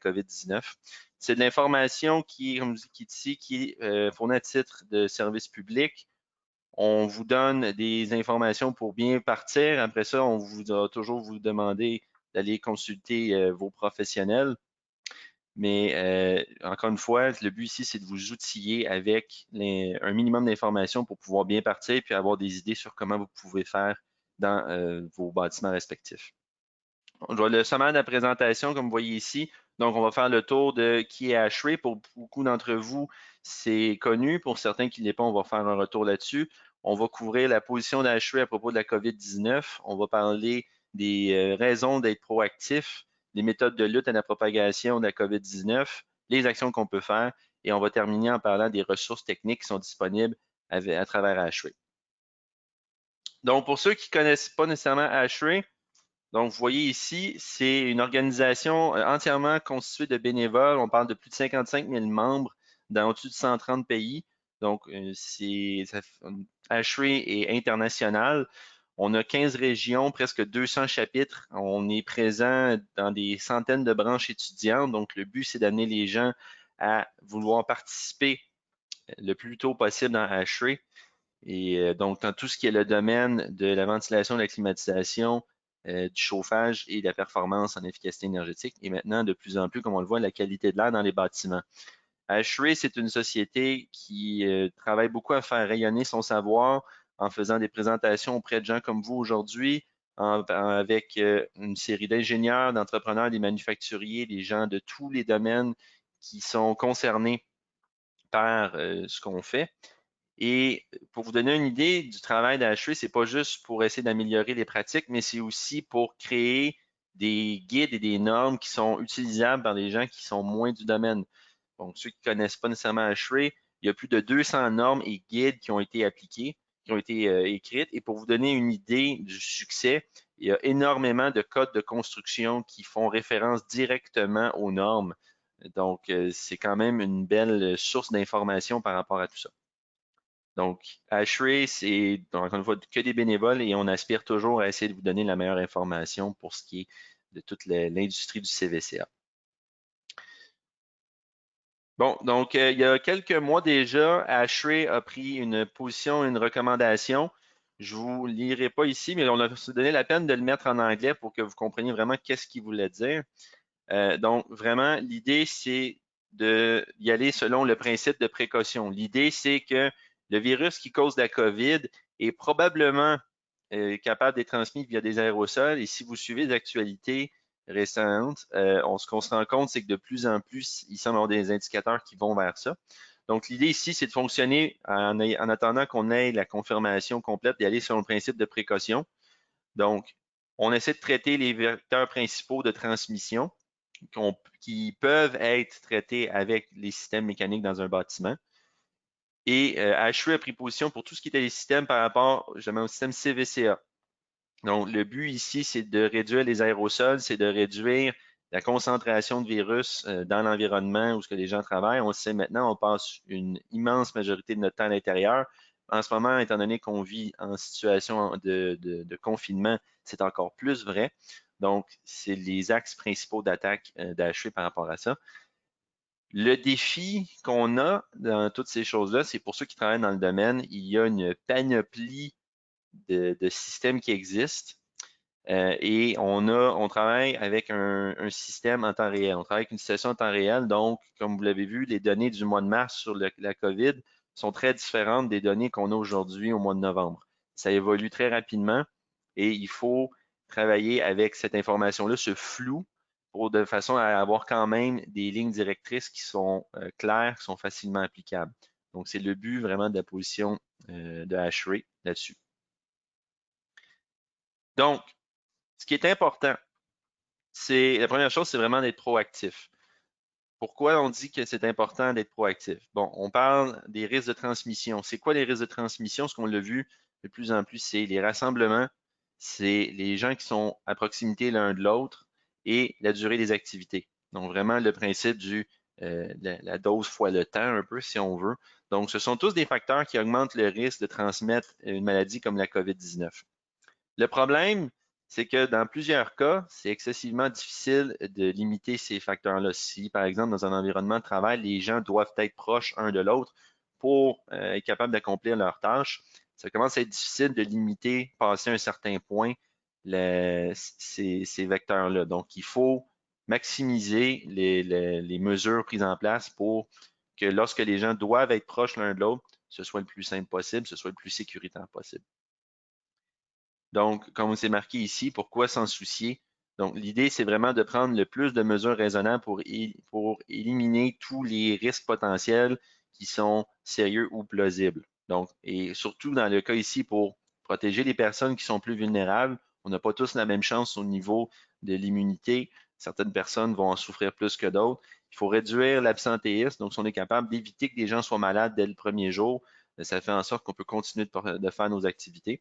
COVID-19. C'est de l'information qui est ici, qui est fournie à titre de service public. On vous donne des informations pour bien partir. Après ça, on va toujours vous demander d'aller consulter vos professionnels. Mais encore une fois, le but ici, c'est de vous outiller avec un minimum d'informations pour pouvoir bien partir puis avoir des idées sur comment vous pouvez faire dans vos bâtiments respectifs. Je vois le sommaire de la présentation, comme vous voyez ici. Donc, on va faire le tour de qui est ASHRAE. Pour beaucoup d'entre vous, c'est connu. Pour certains qui ne l'est pas, on va faire un retour là-dessus. On va couvrir la position d'ASHRAE à propos de la COVID-19. On va parler des raisons d'être proactif, les méthodes de lutte à la propagation de la COVID-19, les actions qu'on peut faire, et on va terminer en parlant des ressources techniques qui sont disponibles à travers ASHRAE. Donc, pour ceux qui ne connaissent pas nécessairement ASHRAE, donc, vous voyez ici, c'est une organisation entièrement constituée de bénévoles. On parle de plus de 55 000 membres dans au-dessus de 130 pays. Donc, ASHRAE est international. On a 15 régions, presque 200 chapitres. On est présent dans des centaines de branches étudiantes. Donc, le but, c'est d'amener les gens à vouloir participer le plus tôt possible dans ASHRAE. Et donc, dans tout ce qui est le domaine de la ventilation, de la climatisation, du chauffage et de la performance en efficacité énergétique. Et maintenant, de plus en plus, comme on le voit, la qualité de l'air dans les bâtiments. ASHRAE, c'est une société qui travaille beaucoup à faire rayonner son savoir en faisant des présentations auprès de gens comme vous aujourd'hui, avec une série d'ingénieurs, d'entrepreneurs, des manufacturiers, des gens de tous les domaines qui sont concernés par ce qu'on fait. Et pour vous donner une idée du travail d'ASHRAE, c'est pas juste pour essayer d'améliorer les pratiques, mais c'est aussi pour créer des guides et des normes qui sont utilisables par des gens qui sont moins du domaine. Donc, ceux qui ne connaissent pas nécessairement ASHRAE, il y a plus de 200 normes et guides qui ont été appliqués, qui ont été écrites. Et pour vous donner une idée du succès, il y a énormément de codes de construction qui font référence directement aux normes. Donc, c'est quand même une belle source d'information par rapport à tout ça. Donc, ASHRAE, c'est encore une fois que des bénévoles et on aspire toujours à essayer de vous donner la meilleure information pour ce qui est de toute l'industrie du CVCA. Bon, donc il y a quelques mois déjà, ASHRAE a pris une position, une recommandation. Je ne vous lirai pas ici, mais on a se donné la peine de le mettre en anglais pour que vous compreniez vraiment qu'est-ce qu'il voulait dire. Donc, vraiment, l'idée, c'est d'y aller selon le principe de précaution. L'idée, c'est que le virus qui cause la COVID est probablement capable d'être transmis via des aérosols. Et si vous suivez les actualités récentes, ce qu'on se rend compte, c'est que de plus en plus, il semble y avoir des indicateurs qui vont vers ça. Donc, l'idée ici, c'est de fonctionner en attendant qu'on ait la confirmation complète, d'y aller selon le principe de précaution. Donc, on essaie de traiter les vecteurs principaux de transmission qui peuvent être traités avec les systèmes mécaniques dans un bâtiment. Et ASHRAE a pris position pour tout ce qui était les systèmes par rapport justement au système CVCA. Donc, le but ici, c'est de réduire les aérosols, c'est de réduire la concentration de virus dans l'environnement où ce que les gens travaillent. On le sait maintenant, on passe une immense majorité de notre temps à l'intérieur. En ce moment, étant donné qu'on vit en situation de confinement, c'est encore plus vrai. Donc, c'est les axes principaux d'attaque d'ASHRAE par rapport à ça. Le défi qu'on a dans toutes ces choses-là, c'est pour ceux qui travaillent dans le domaine, il y a une panoplie de systèmes qui existent et on travaille avec un système en temps réel. On travaille avec une situation en temps réel. Donc, comme vous l'avez vu, les données du mois de mars sur la COVID sont très différentes des données qu'on a aujourd'hui au mois de novembre. Ça évolue très rapidement et il faut travailler avec cette information-là, ce flou, de façon à avoir quand même des lignes directrices qui sont claires, qui sont facilement applicables. Donc, c'est le but vraiment de la position de ASHRAE là-dessus. Donc, ce qui est important, c'est la première chose, c'est vraiment d'être proactif. Pourquoi on dit que c'est important d'être proactif? Bon, on parle des risques de transmission. C'est quoi les risques de transmission? Ce qu'on l'a vu de plus en plus, c'est les rassemblements, c'est les gens qui sont à proximité l'un de l'autre et la durée des activités. Donc, vraiment le principe la dose fois le temps, un peu, si on veut. Donc, ce sont tous des facteurs qui augmentent le risque de transmettre une maladie comme la COVID-19. Le problème, c'est que dans plusieurs cas, c'est excessivement difficile de limiter ces facteurs-là. Si, par exemple, dans un environnement de travail, les gens doivent être proches un de l'autre pour être capables d'accomplir leurs tâches, ça commence à être difficile de limiter, passer un certain point, ces vecteurs-là. Donc, il faut maximiser les mesures prises en place pour que lorsque les gens doivent être proches l'un de l'autre, ce soit le plus simple possible, ce soit le plus sécuritaire possible. Donc, comme c'est marqué ici, pourquoi s'en soucier? Donc, l'idée, c'est vraiment de prendre le plus de mesures raisonnables pour éliminer tous les risques potentiels qui sont sérieux ou plausibles. Donc, et surtout dans le cas ici, pour protéger les personnes qui sont plus vulnérables, on n'a pas tous la même chance au niveau de l'immunité. Certaines personnes vont en souffrir plus que d'autres. Il faut réduire l'absentéisme. Donc, si on est capable d'éviter que les gens soient malades dès le premier jour, ça fait en sorte qu'on peut continuer de faire nos activités.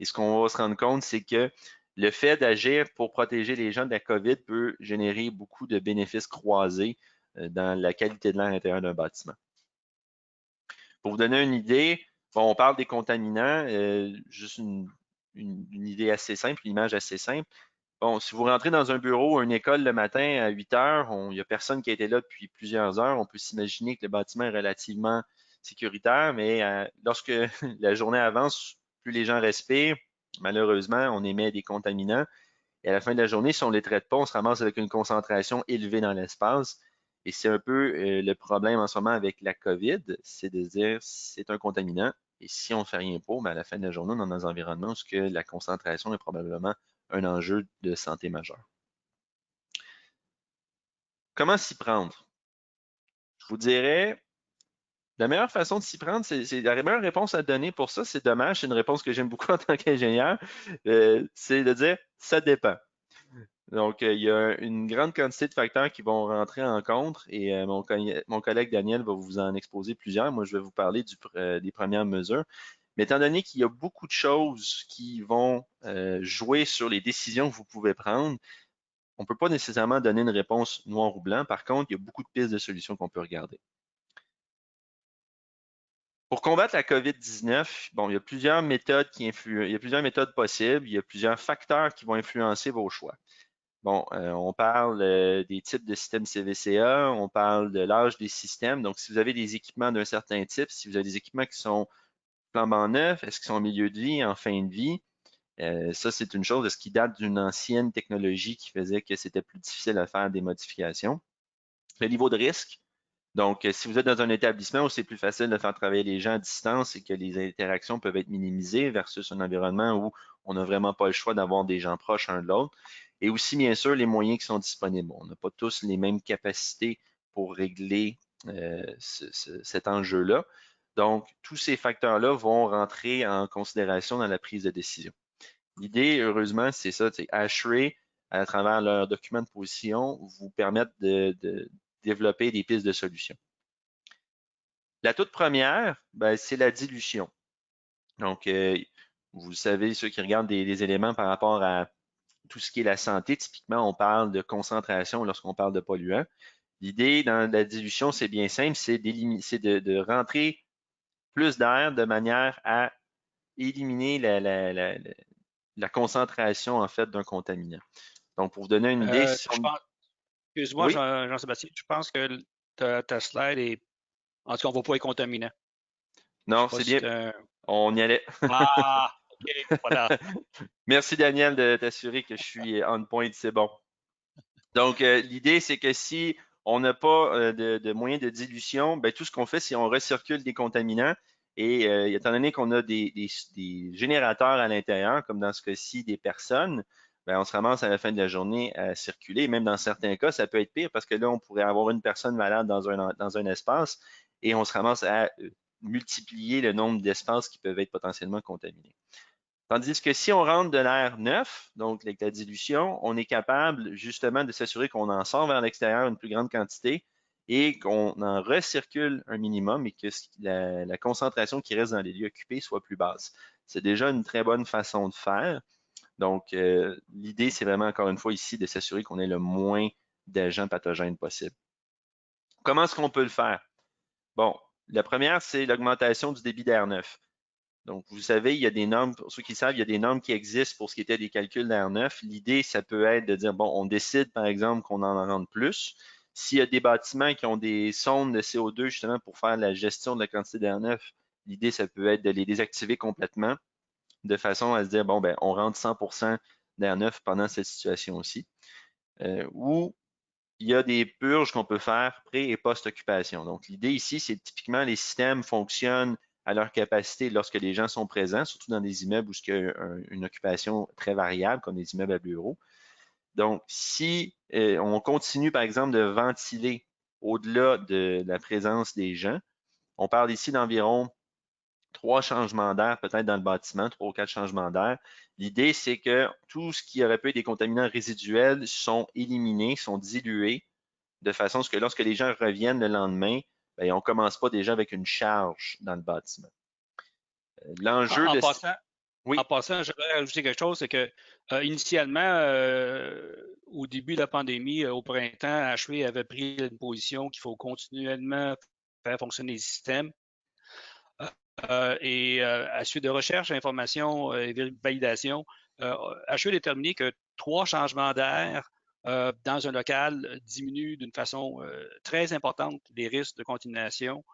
Et ce qu'on va se rendre compte, c'est que le fait d'agir pour protéger les gens de la COVID peut générer beaucoup de bénéfices croisés dans la qualité de l'air intérieur d'un bâtiment. Pour vous donner une idée, bon, on parle des contaminants, juste une idée assez simple, une image assez simple. Bon, si vous rentrez dans un bureau ou une école le matin à 8 heures, il n'y a personne qui a été là depuis plusieurs heures. On peut s'imaginer que le bâtiment est relativement sécuritaire, mais lorsque la journée avance, plus les gens respirent, malheureusement, on émet des contaminants. Et à la fin de la journée, si on ne les traite pas, on se ramasse avec une concentration élevée dans l'espace. Et c'est un peu le problème en ce moment avec la COVID, c'est de dire c'est un contaminant. Et si on ne fait rien pour, à la fin de la journée, on est dans un environnement où la concentration est probablement un enjeu de santé majeur. Comment s'y prendre? Je vous dirais, la meilleure façon de s'y prendre, c'est la meilleure réponse à donner pour ça, c'est dommage, c'est une réponse que j'aime beaucoup en tant qu'ingénieur, c'est de dire ça dépend. Donc, il y a une grande quantité de facteurs qui vont rentrer en compte et mon collègue Daniel va vous en exposer plusieurs. Moi, je vais vous parler des premières mesures. Mais étant donné qu'il y a beaucoup de choses qui vont jouer sur les décisions que vous pouvez prendre, on ne peut pas nécessairement donner une réponse noir ou blanc. Par contre, il y a beaucoup de pistes de solutions qu'on peut regarder. Pour combattre la COVID-19, bon, il y a plusieurs méthodes il y a plusieurs méthodes possibles, il y a plusieurs facteurs qui vont influencer vos choix. Bon, on parle des types de systèmes CVCA, on parle de l'âge des systèmes. Donc, si vous avez des équipements d'un certain type, si vous avez des équipements qui sont flambant neufs, est-ce qu'ils sont en milieu de vie, en fin de vie? Ça, c'est une chose. Est-ce qu'ils datent d'une ancienne technologie qui faisait que c'était plus difficile à faire des modifications? Le niveau de risque. Donc, si vous êtes dans un établissement où c'est plus facile de faire travailler les gens à distance et que les interactions peuvent être minimisées versus un environnement où on n'a vraiment pas le choix d'avoir des gens proches un de l'autre. Et aussi, bien sûr, les moyens qui sont disponibles. On n'a pas tous les mêmes capacités pour régler cet enjeu-là. Donc, tous ces facteurs-là vont rentrer en considération dans la prise de décision. L'idée, heureusement, c'est ça, c'est ASHRAE, à travers leur document de position, vous permettre de développer des pistes de solutions. La toute première, c'est la dilution. Donc, vous savez, ceux qui regardent des éléments par rapport à tout ce qui est la santé, typiquement, on parle de concentration lorsqu'on parle de polluants. L'idée dans la dilution, c'est bien simple, c'est de rentrer plus d'air de manière à éliminer la concentration, en fait, d'un contaminant. Donc, pour vous donner une idée, si Je on... pense, excuse-moi, Oui? Jean-Sébastien, je pense que ta slide est, en tout cas, on ne va pas être contaminant. Je sais Non, pas c'est si bien. t'as... On y allait. Ah, OK, voilà. Merci, Daniel, de t'assurer que je suis on point, c'est bon. Donc, l'idée, c'est que si on n'a pas de moyen de dilution, tout ce qu'on fait, c'est on recircule des contaminants. Et étant donné qu'on a des générateurs à l'intérieur, comme dans ce cas-ci, des personnes, on se ramasse à la fin de la journée à circuler. Même dans certains cas, ça peut être pire parce que là, on pourrait avoir une personne malade dans un espace et on se ramasse à multiplier le nombre d'espaces qui peuvent être potentiellement contaminés. Tandis que si on rentre de l'air neuf, donc avec la dilution, on est capable justement de s'assurer qu'on en sort vers l'extérieur une plus grande quantité et qu'on en recircule un minimum et que la concentration qui reste dans les lieux occupés soit plus basse. C'est déjà une très bonne façon de faire. Donc, l'idée, c'est vraiment encore une fois ici de s'assurer qu'on ait le moins d'agents pathogènes possible. Comment est-ce qu'on peut le faire? Bon, la première, c'est l'augmentation du débit d'air neuf. Donc, vous savez, il y a des normes, pour ceux qui savent, il y a des normes qui existent pour ce qui était des calculs d'Air 9. L'idée, ça peut être de dire, bon, on décide, par exemple, qu'on en rentre plus. S'il y a des bâtiments qui ont des sondes de CO2, justement, pour faire la gestion de la quantité d'Air 9, l'idée, ça peut être de les désactiver complètement, de façon à se dire, bon, ben, on rentre 100% d'Air 9 pendant cette situation-ci. Ou il y a des purges qu'on peut faire pré- et post-occupation. Donc, l'idée ici, c'est typiquement les systèmes fonctionnent à leur capacité lorsque les gens sont présents, surtout dans des immeubles où il y a une occupation très variable, comme des immeubles à bureaux. Donc, si on continue, par exemple, de ventiler au-delà de la présence des gens, on parle ici d'environ 3 changements d'air peut-être dans le bâtiment, 3 ou 4 changements d'air. L'idée, c'est que tout ce qui aurait pu être des contaminants résiduels sont éliminés, sont dilués de façon à ce que lorsque les gens reviennent le lendemain, ben, on ne commence pas déjà avec une charge dans le bâtiment. En, L'enjeu en de... passant, Oui, En passant, j'aimerais rajouter quelque chose, c'est que initialement, au début de la pandémie, au printemps, HP avait pris une position qu'il faut continuellement faire fonctionner les systèmes. À suite de recherche, information et validation, HP a déterminé que 3 changements d'air dans un local diminuent d'une façon très importante les risques de contamination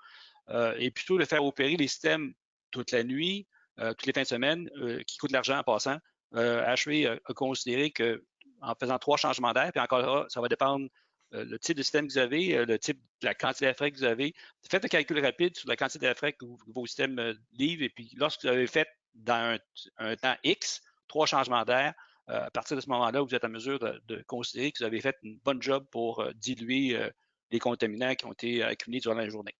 et plutôt de faire opérer les systèmes toute la nuit, toutes les fins de semaine, qui coûtent de l'argent en passant. HP a considéré que en faisant 3 changements d'air, puis encore là, ça va dépendre le type de système que vous avez, le type de la quantité d'air frais que vous avez. Faites un calcul rapide sur la quantité d'air frais que vos systèmes livrent, et puis lorsque vous avez fait dans un temps X 3 changements d'air, à partir de ce moment-là, vous êtes en mesure de considérer que vous avez fait une bonne job pour diluer les contaminants qui ont été accumulés durant la journée.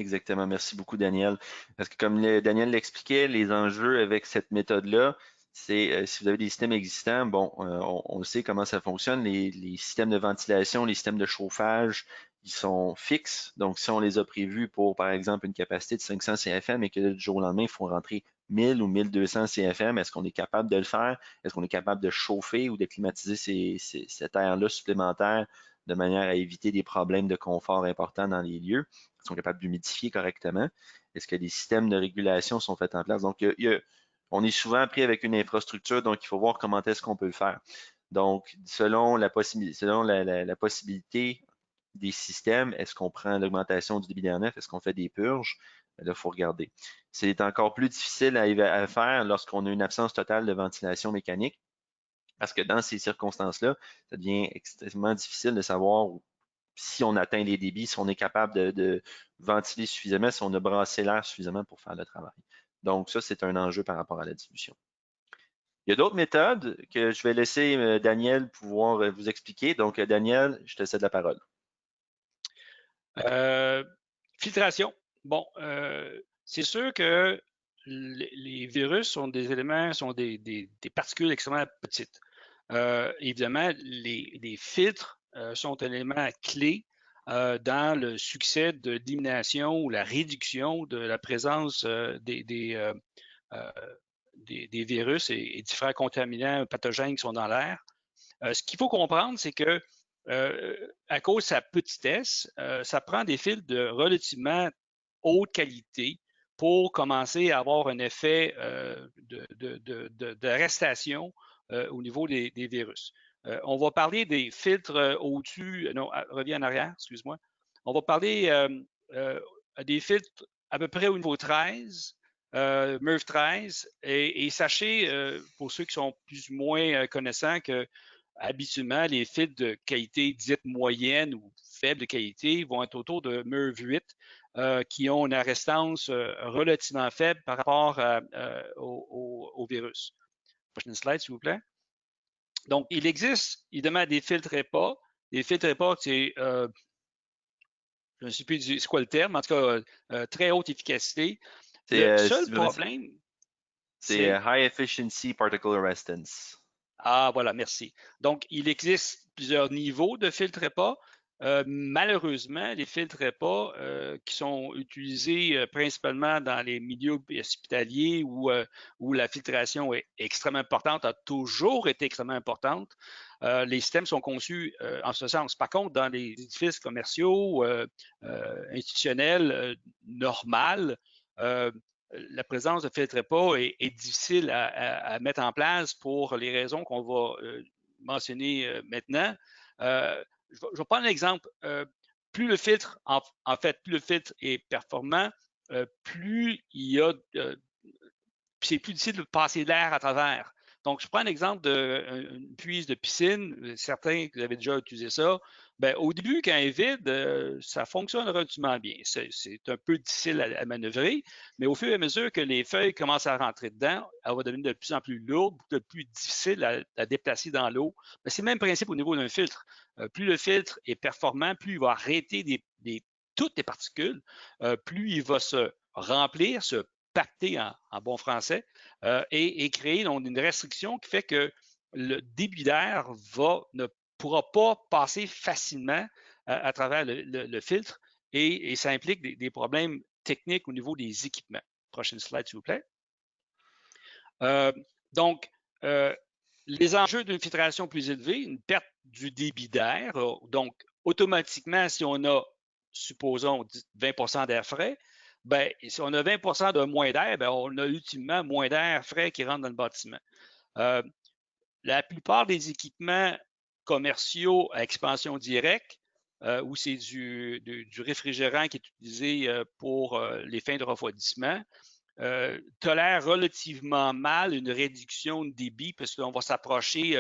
exactement. Merci beaucoup, Daniel. Parce que comme Daniel l'expliquait, les enjeux avec cette méthode-là, c'est si vous avez des systèmes existants, bon, on sait comment ça fonctionne. Les systèmes de ventilation, les systèmes de chauffage, ils sont fixes. Donc, si on les a prévus pour, par exemple, une capacité de 500 CFM et que du jour au lendemain, il faut rentrer 1000 ou 1200 CFM, est-ce qu'on est capable de le faire? Est-ce qu'on est capable de chauffer ou de climatiser cet air-là supplémentaire de manière à éviter des problèmes de confort importants dans les lieux? Sont capables d'humidifier correctement? Est-ce que les systèmes de régulation sont faits en place? Donc, on est souvent pris avec une infrastructure, donc il faut voir comment est-ce qu'on peut le faire. Donc, selon la possibilité des systèmes, est-ce qu'on prend l'augmentation du débit d'Air 9? Est-ce qu'on fait des purges? Là, il faut regarder. C'est encore plus difficile à faire lorsqu'on a une absence totale de ventilation mécanique, parce que dans ces circonstances-là, ça devient extrêmement difficile de savoir si on atteint les débits, si on est capable de ventiler suffisamment, si on a brassé l'air suffisamment pour faire le travail. Donc, ça, c'est un enjeu par rapport à la dilution. Il y a d'autres méthodes que je vais laisser Daniel pouvoir vous expliquer. Donc, Daniel, je te cède la parole. Filtration. Bon, c'est sûr que les virus sont des éléments, sont des particules extrêmement petites. Évidemment, les filtres sont un élément clé dans le succès de l'élimination ou la réduction de la présence des virus et différents contaminants pathogènes qui sont dans l'air. Ce qu'il faut comprendre, c'est que à cause de sa petitesse, ça prend des fils de relativement haute qualité pour commencer à avoir un effet d'arrestation au niveau des virus. On va parler des filtres au-dessus, non, reviens en arrière, excuse-moi. On va parler des filtres à peu près au niveau 13, MERV 13, et sachez, pour ceux qui sont plus ou moins connaissants, que habituellement, les filtres de qualité dite moyenne ou faible qualité vont être autour de MERV 8, qui ont une arrestance relativement faible par rapport au virus. Prochaine slide, s'il vous plaît. Donc, il existe évidemment des filtres EPA. Des filtres EPA, c'est, je ne sais plus c'est quoi le terme, en tout cas, très haute efficacité. Le seul problème, c'est High Efficiency Particle Arrestance. Ah, voilà, merci. Donc, il existe plusieurs niveaux de filtres EPA. Malheureusement, les filtres EPA qui sont utilisés principalement dans les milieux hospitaliers où la filtration est extrêmement importante, a toujours été extrêmement importante. Les systèmes sont conçus en ce sens. Par contre, dans les édifices commerciaux, institutionnels, normaux, la présence de filtre HEPA est difficile à mettre en place pour les raisons qu'on va mentionner maintenant. Je vais prendre un exemple. Plus le filtre, en fait, plus le filtre est performant, plus il y a, c'est plus difficile de passer l'air à travers. Donc, je prends un exemple d'une puise de piscine. Certains, vous avez déjà utilisé ça. Bien, au début, quand elle est vide, ça fonctionne relativement bien. C'est un peu difficile à manœuvrer, mais au fur et à mesure que les feuilles commencent à rentrer dedans, elle va devenir de plus en plus lourde, de plus difficile à déplacer dans l'eau. C'est le même principe au niveau d'un filtre. Plus le filtre est performant, plus il va arrêter toutes les particules, plus il va se remplir, se pacter en bon français et créer donc, une restriction qui fait que le débit d'air ne pourra pas passer facilement à travers le filtre et ça implique des problèmes techniques au niveau des équipements. Prochaine slide, s'il vous plaît. Donc, les enjeux d'une filtration plus élevée, une perte du débit d'air. Donc, automatiquement, si on a, supposons, 20 d'air frais, ben, si on a 20 de moins d'air, ben, on a ultimement moins d'air frais qui rentre dans le bâtiment. La plupart des équipements commerciaux à expansion directe, où c'est du réfrigérant qui est utilisé pour les fins de refroidissement, tolère relativement mal une réduction de débit parce qu'on va s'approcher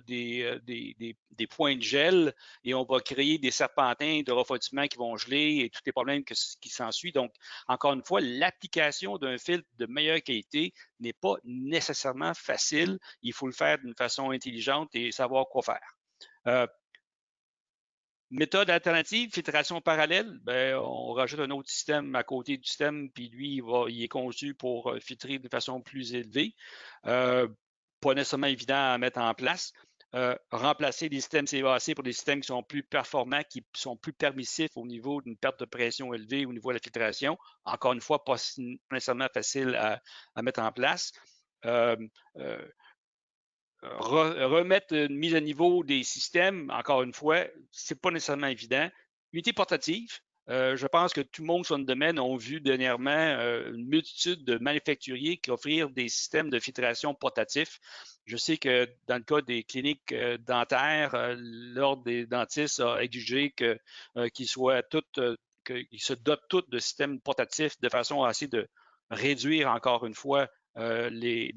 des points de gel et on va créer des serpentins de refroidissement qui vont geler et tous les problèmes qui s'ensuivent. Donc, encore une fois, l'application d'un filtre de meilleure qualité n'est pas nécessairement facile. Il faut le faire d'une façon intelligente et savoir quoi faire. Méthode alternative, filtration parallèle, ben, on rajoute un autre système à côté du système, puis lui, il est conçu pour filtrer de façon plus élevée. Pas nécessairement évident à mettre en place. Remplacer des systèmes CVAC pour des systèmes qui sont plus performants, qui sont plus permissifs au niveau d'une perte de pression élevée, au niveau de la filtration. Encore une fois, pas nécessairement facile à mettre en place. Remettre une mise à niveau des systèmes, encore une fois, c'est pas nécessairement évident. Unité portative, je pense que tout le monde sur le domaine a vu dernièrement une multitude de manufacturiers qui offrent des systèmes de filtration portatifs. Je sais que dans le cas des cliniques dentaires, l'Ordre des dentistes a exigé qu'ils se dotent tous de systèmes portatifs de façon à essayer de réduire encore une fois les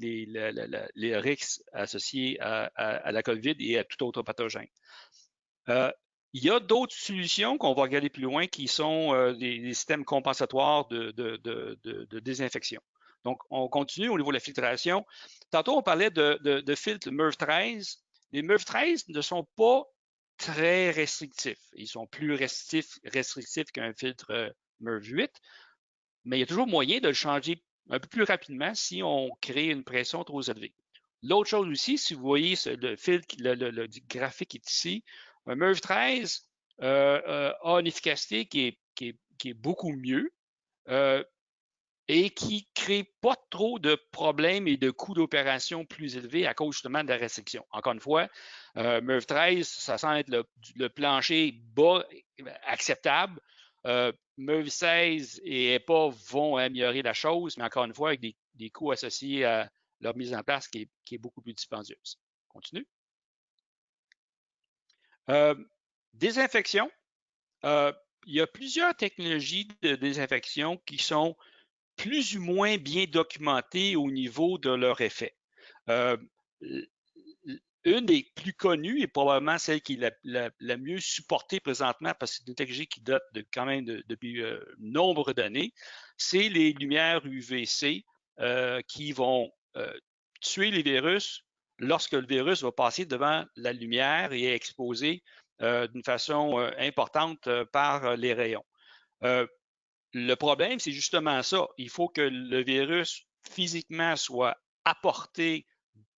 risques associés à la COVID et à tout autre pathogène. Il y a d'autres solutions qu'on va regarder plus loin qui sont des systèmes compensatoires de désinfection. Donc, on continue au niveau de la filtration. Tantôt, on parlait de filtres MERV 13. Les MERV 13 ne sont pas très restrictifs. Ils sont plus restrictifs qu'un filtre MERV 8, mais il y a toujours moyen de le changer un peu plus rapidement si on crée une pression trop élevée. L'autre chose aussi, si vous voyez le graphique qui est ici, un MERV 13 a une efficacité qui est beaucoup mieux et qui ne crée pas trop de problèmes et de coûts d'opération plus élevés à cause justement de la restriction. Encore une fois, MERV 13, ça semble être le plancher bas acceptable. MERV 16 et EPA vont améliorer la chose, mais encore une fois, avec des coûts associés à leur mise en place qui est beaucoup plus dispendieuse. Continue. Désinfection. Il y a plusieurs technologies de désinfection qui sont plus ou moins bien documentées au niveau de leur effet. Une des plus connues et probablement celle qui est la mieux supportée présentement parce que c'est une technologie qui date quand même depuis nombre d'années, c'est les lumières UVC qui vont tuer les virus lorsque le virus va passer devant la lumière et est exposé d'une façon importante par les rayons. Le problème, c'est justement ça. Il faut que le virus physiquement soit apporté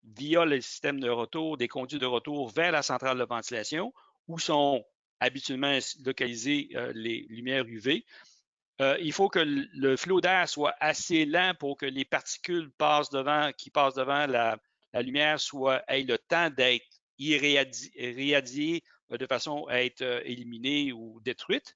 via le système de retour, des conduits de retour vers la centrale de ventilation, où sont habituellement localisées les lumières UV. Il faut que le flot d'air soit assez lent pour que les particules qui passent devant la lumière aient le temps d'être irradiées de façon à être éliminées ou détruites.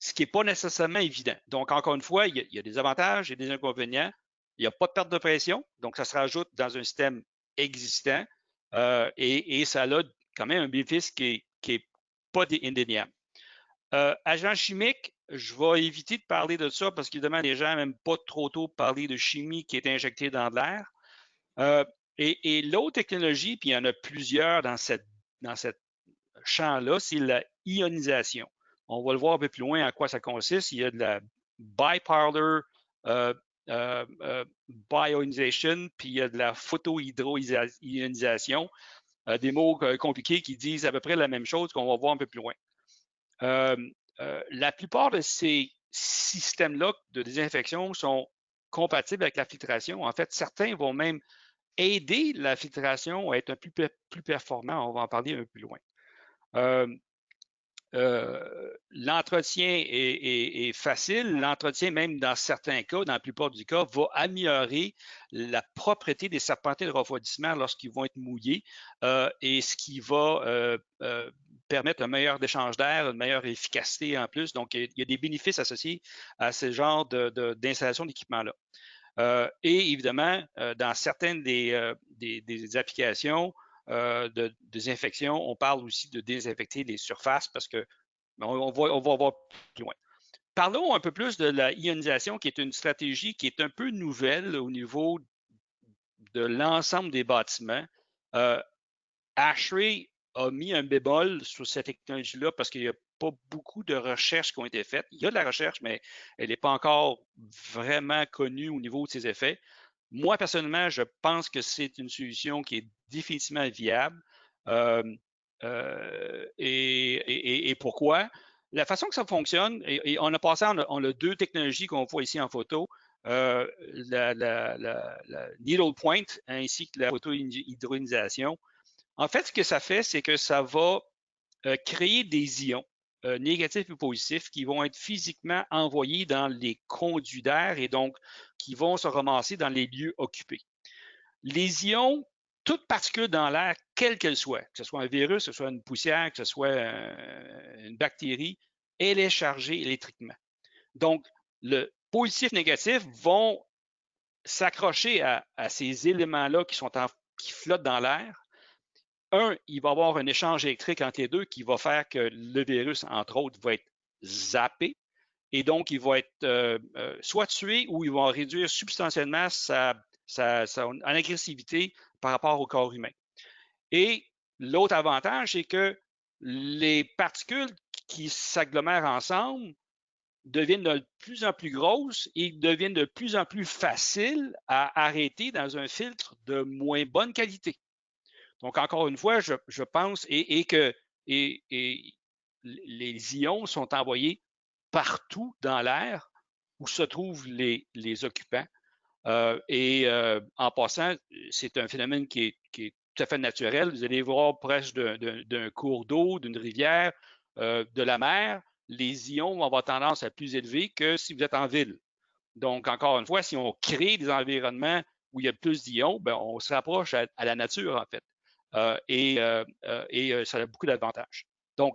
ce qui n'est pas nécessairement évident. Donc, encore une fois, il y a des avantages et des inconvénients. Il n'y a pas de perte de pression, donc ça se rajoute dans un système existant et ça a quand même un bénéfice qui est pas indéniable. Agent chimique, je vais éviter de parler de ça parce qu'évidemment, les gens n'aiment pas trop tôt parler de chimie qui est injectée dans l'air. Et l'autre technologie, puis il y en a plusieurs dans cette champ-là, c'est la ionisation. On va le voir un peu plus loin à quoi ça consiste. Il y a de la bipolar bioionization, puis il y a de la photohydroionisation, des mots compliqués qui disent à peu près la même chose qu'on va voir un peu plus loin. La plupart de ces systèmes-là de désinfection sont compatibles avec la filtration. En fait, certains vont même aider la filtration à être un peu plus performant. On va en parler un peu plus loin. L'entretien est facile. L'entretien, même dans certains cas, dans la plupart du cas, va améliorer la propreté des serpentins de refroidissement lorsqu'ils vont être mouillés et ce qui va permettre un meilleur échange d'air, une meilleure efficacité en plus. Donc, il y a des bénéfices associés à ce genre d'installation d'équipement-là. Et évidemment, dans certaines des applications de désinfection, on parle aussi de désinfecter les surfaces parce que on va voir plus loin. Parlons un peu plus de la ionisation, qui est une stratégie qui est un peu nouvelle au niveau de l'ensemble des bâtiments. ASHRAE a mis un bémol sur cette technologie-là parce qu'il n'y a pas beaucoup de recherches qui ont été faites. Il y a de la recherche, mais elle n'est pas encore vraiment connue au niveau de ses effets. Moi, personnellement, je pense que c'est une solution qui est définitivement viable. Et pourquoi? La façon que ça fonctionne, et on a passé, on a deux technologies qu'on voit ici en photo, la needle point ainsi que la photohydronisation. En fait, ce que ça fait, c'est que ça va créer des ions négatifs ou positifs qui vont être physiquement envoyés dans les conduits d'air et donc qui vont se ramasser dans les lieux occupés. Les ions, toute particule dans l'air, quelle qu'elle soit, que ce soit un virus, que ce soit une poussière, que ce soit une bactérie, elle est chargée électriquement. Donc, le positif-négatif vont s'accrocher à ces éléments-là qui flottent dans l'air. Il va y avoir un échange électrique entre les deux qui va faire que le virus, entre autres, va être zappé. Et donc, il va être soit tué ou il va réduire substantiellement son agressivité par rapport au corps humain. Et l'autre avantage, c'est que les particules qui s'agglomèrent ensemble deviennent de plus en plus grosses et deviennent de plus en plus faciles à arrêter dans un filtre de moins bonne qualité. Donc, encore une fois, je pense que les ions sont envoyés partout dans l'air où se trouvent les occupants. En passant, c'est un phénomène qui est tout à fait naturel. Vous allez voir presque d'un cours d'eau, d'une rivière, de la mer, les ions vont avoir tendance à être plus élevés que si vous êtes en ville. Donc, encore une fois, si on crée des environnements où il y a plus d'ions, ben, on se rapproche à la nature, en fait. Ça a beaucoup d'avantages. Donc,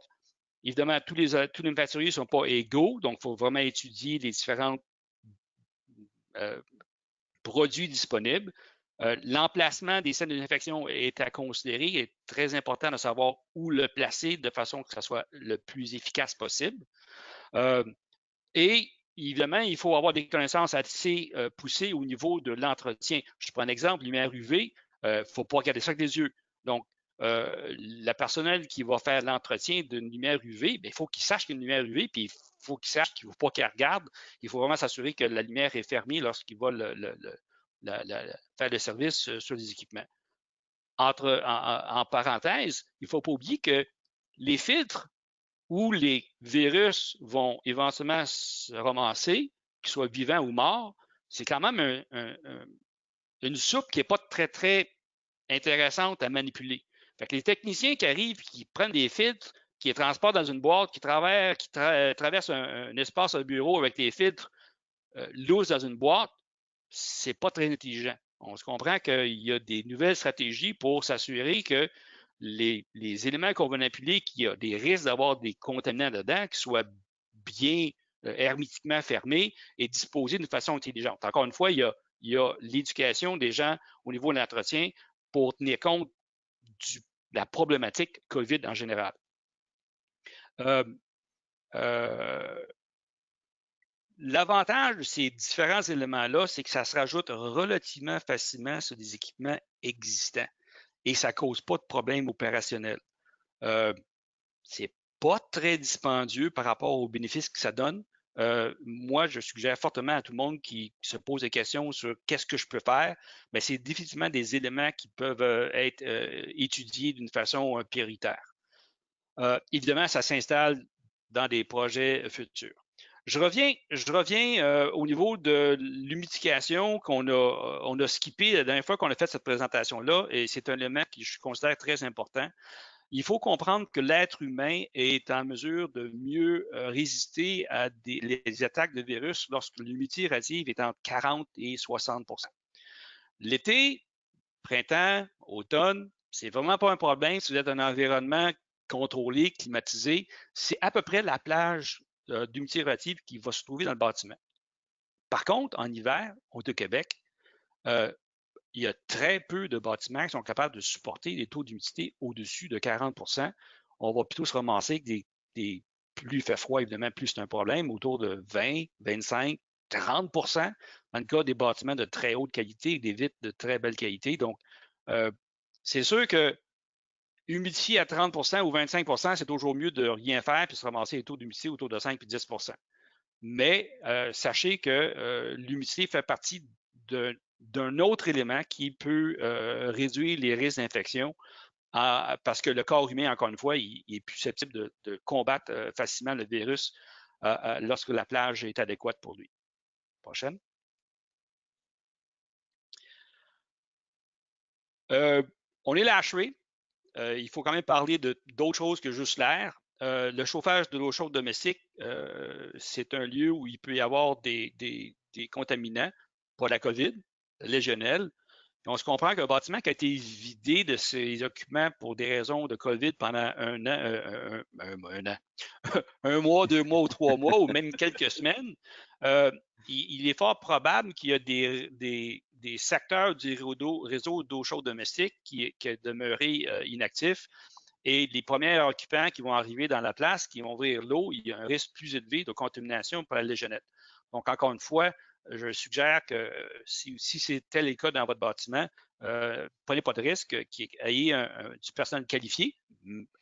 évidemment, tous les manufacturiers ne sont pas égaux, donc il faut vraiment étudier les différents produits disponibles. L'emplacement des scènes de désinfection est à considérer. Il est très important de savoir où le placer de façon que ça soit le plus efficace possible. Et évidemment, il faut avoir des connaissances assez poussées au niveau de l'entretien. Je prends un exemple, lumière UV, il ne faut pas regarder ça avec les yeux. Donc, la personnel qui va faire l'entretien d'une lumière UV, il faut qu'il sache qu'il y a une lumière UV, puis il faut qu'il sache qu'il ne faut pas qu'il regarde. Il faut vraiment s'assurer que la lumière est fermée lorsqu'il va faire le service sur les équipements. En parenthèse, il ne faut pas oublier que les filtres où les virus vont éventuellement se ramasser, qu'ils soient vivants ou morts, c'est quand même une soupe qui n'est pas très, très intéressante à manipuler. Fait que les techniciens qui arrivent, qui prennent des filtres, qui les transportent dans une boîte, qui traversent un espace de bureau avec les filtres lousses dans une boîte, c'est pas très intelligent. On se comprend qu'il y a des nouvelles stratégies pour s'assurer que les éléments qu'on va manipuler, qu'il y a des risques d'avoir des contaminants dedans, qui soient bien hermétiquement fermés et disposés d'une façon intelligente. Encore une fois, il y a l'éducation des gens au niveau de l'entretien pour tenir compte de la problématique COVID en général. L'avantage de ces différents éléments-là, c'est que ça se rajoute relativement facilement sur des équipements existants et ça ne cause pas de problème opérationnel. C'est pas très dispendieux par rapport aux bénéfices que ça donne. Moi, je suggère fortement à tout le monde qui se pose des questions sur qu'est-ce que je peux faire, mais c'est définitivement des éléments qui peuvent être étudiés d'une façon prioritaire. Évidemment, ça s'installe dans des projets futurs. Je reviens au niveau de l'humidification qu'on a skippé la dernière fois qu'on a fait cette présentation-là, et c'est un élément que je considère très important. Il faut comprendre que l'être humain est en mesure de mieux résister à les attaques de virus lorsque l'humidité relative est entre 40 et 60 %. L'été, printemps, automne, c'est vraiment pas un problème si vous êtes dans un environnement contrôlé, climatisé. C'est à peu près la plage d'humidité relative qui va se trouver dans le bâtiment. Par contre, en hiver, au Québec, il y a très peu de bâtiments qui sont capables de supporter des taux d'humidité au-dessus de 40 %. On va plutôt se ramasser avec plus il fait froid, évidemment, plus c'est un problème, autour de 20, 25, 30 % dans le cas des bâtiments de très haute qualité, des vitres de très belle qualité. Donc, c'est sûr que humidifier à 30 % ou 25 %, c'est toujours mieux de rien faire puis se ramasser les taux d'humidité autour de 5 puis 10 %. Mais sachez que l'humidité fait partie d'un autre élément qui peut réduire les risques d'infection parce que le corps humain, encore une fois, il est plus susceptible de combattre facilement le virus lorsque la plage est adéquate pour lui. Prochaine. On est là achevé. Il faut quand même parler d'autres choses que juste l'air. Le chauffage de l'eau chaude domestique, c'est un lieu où il peut y avoir des contaminants, pas la COVID, légionelle. On se comprend qu'un bâtiment qui a été vidé de ses occupants pour des raisons de COVID pendant un an, un mois, 2 mois ou 3 mois, ou même quelques semaines, il est fort probable qu'il y a des secteurs du réseau d'eau chaude domestique qui est demeuré inactif. Et les premiers occupants qui vont arriver dans la place, qui vont ouvrir l'eau, il y a un risque plus élevé de contamination par la légionelle. Donc, encore une fois, je suggère que si c'est tel le cas dans votre bâtiment, prenez pas de risque, ayez du personnel qualifié,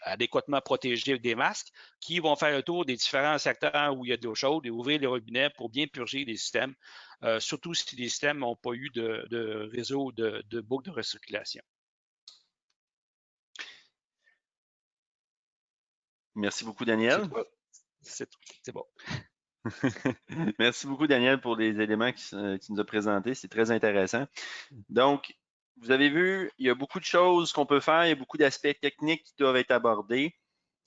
adéquatement protégé avec des masques, qui vont faire le tour des différents secteurs où il y a de l'eau chaude et ouvrir les robinets pour bien purger les systèmes, surtout si les systèmes n'ont pas eu de réseau de boucle de recirculation. Merci beaucoup, Daniel. C'est bon. Merci beaucoup, Daniel, pour les éléments que tu nous as présentés. C'est très intéressant. Donc, vous avez vu, il y a beaucoup de choses qu'on peut faire, il y a beaucoup d'aspects techniques qui doivent être abordés.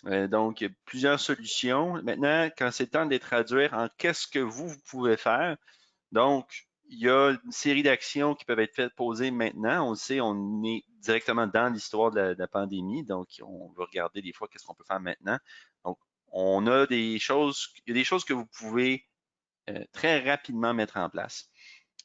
Donc, il y a plusieurs solutions. Maintenant, quand c'est le temps de les traduire en qu'est-ce que vous pouvez faire, donc, il y a une série d'actions qui peuvent être faites, posées maintenant. On le sait, on est directement dans l'histoire de la pandémie, donc on va regarder des fois qu'est-ce qu'on peut faire maintenant. Donc, on a des choses, il y a des choses que vous pouvez très rapidement mettre en place.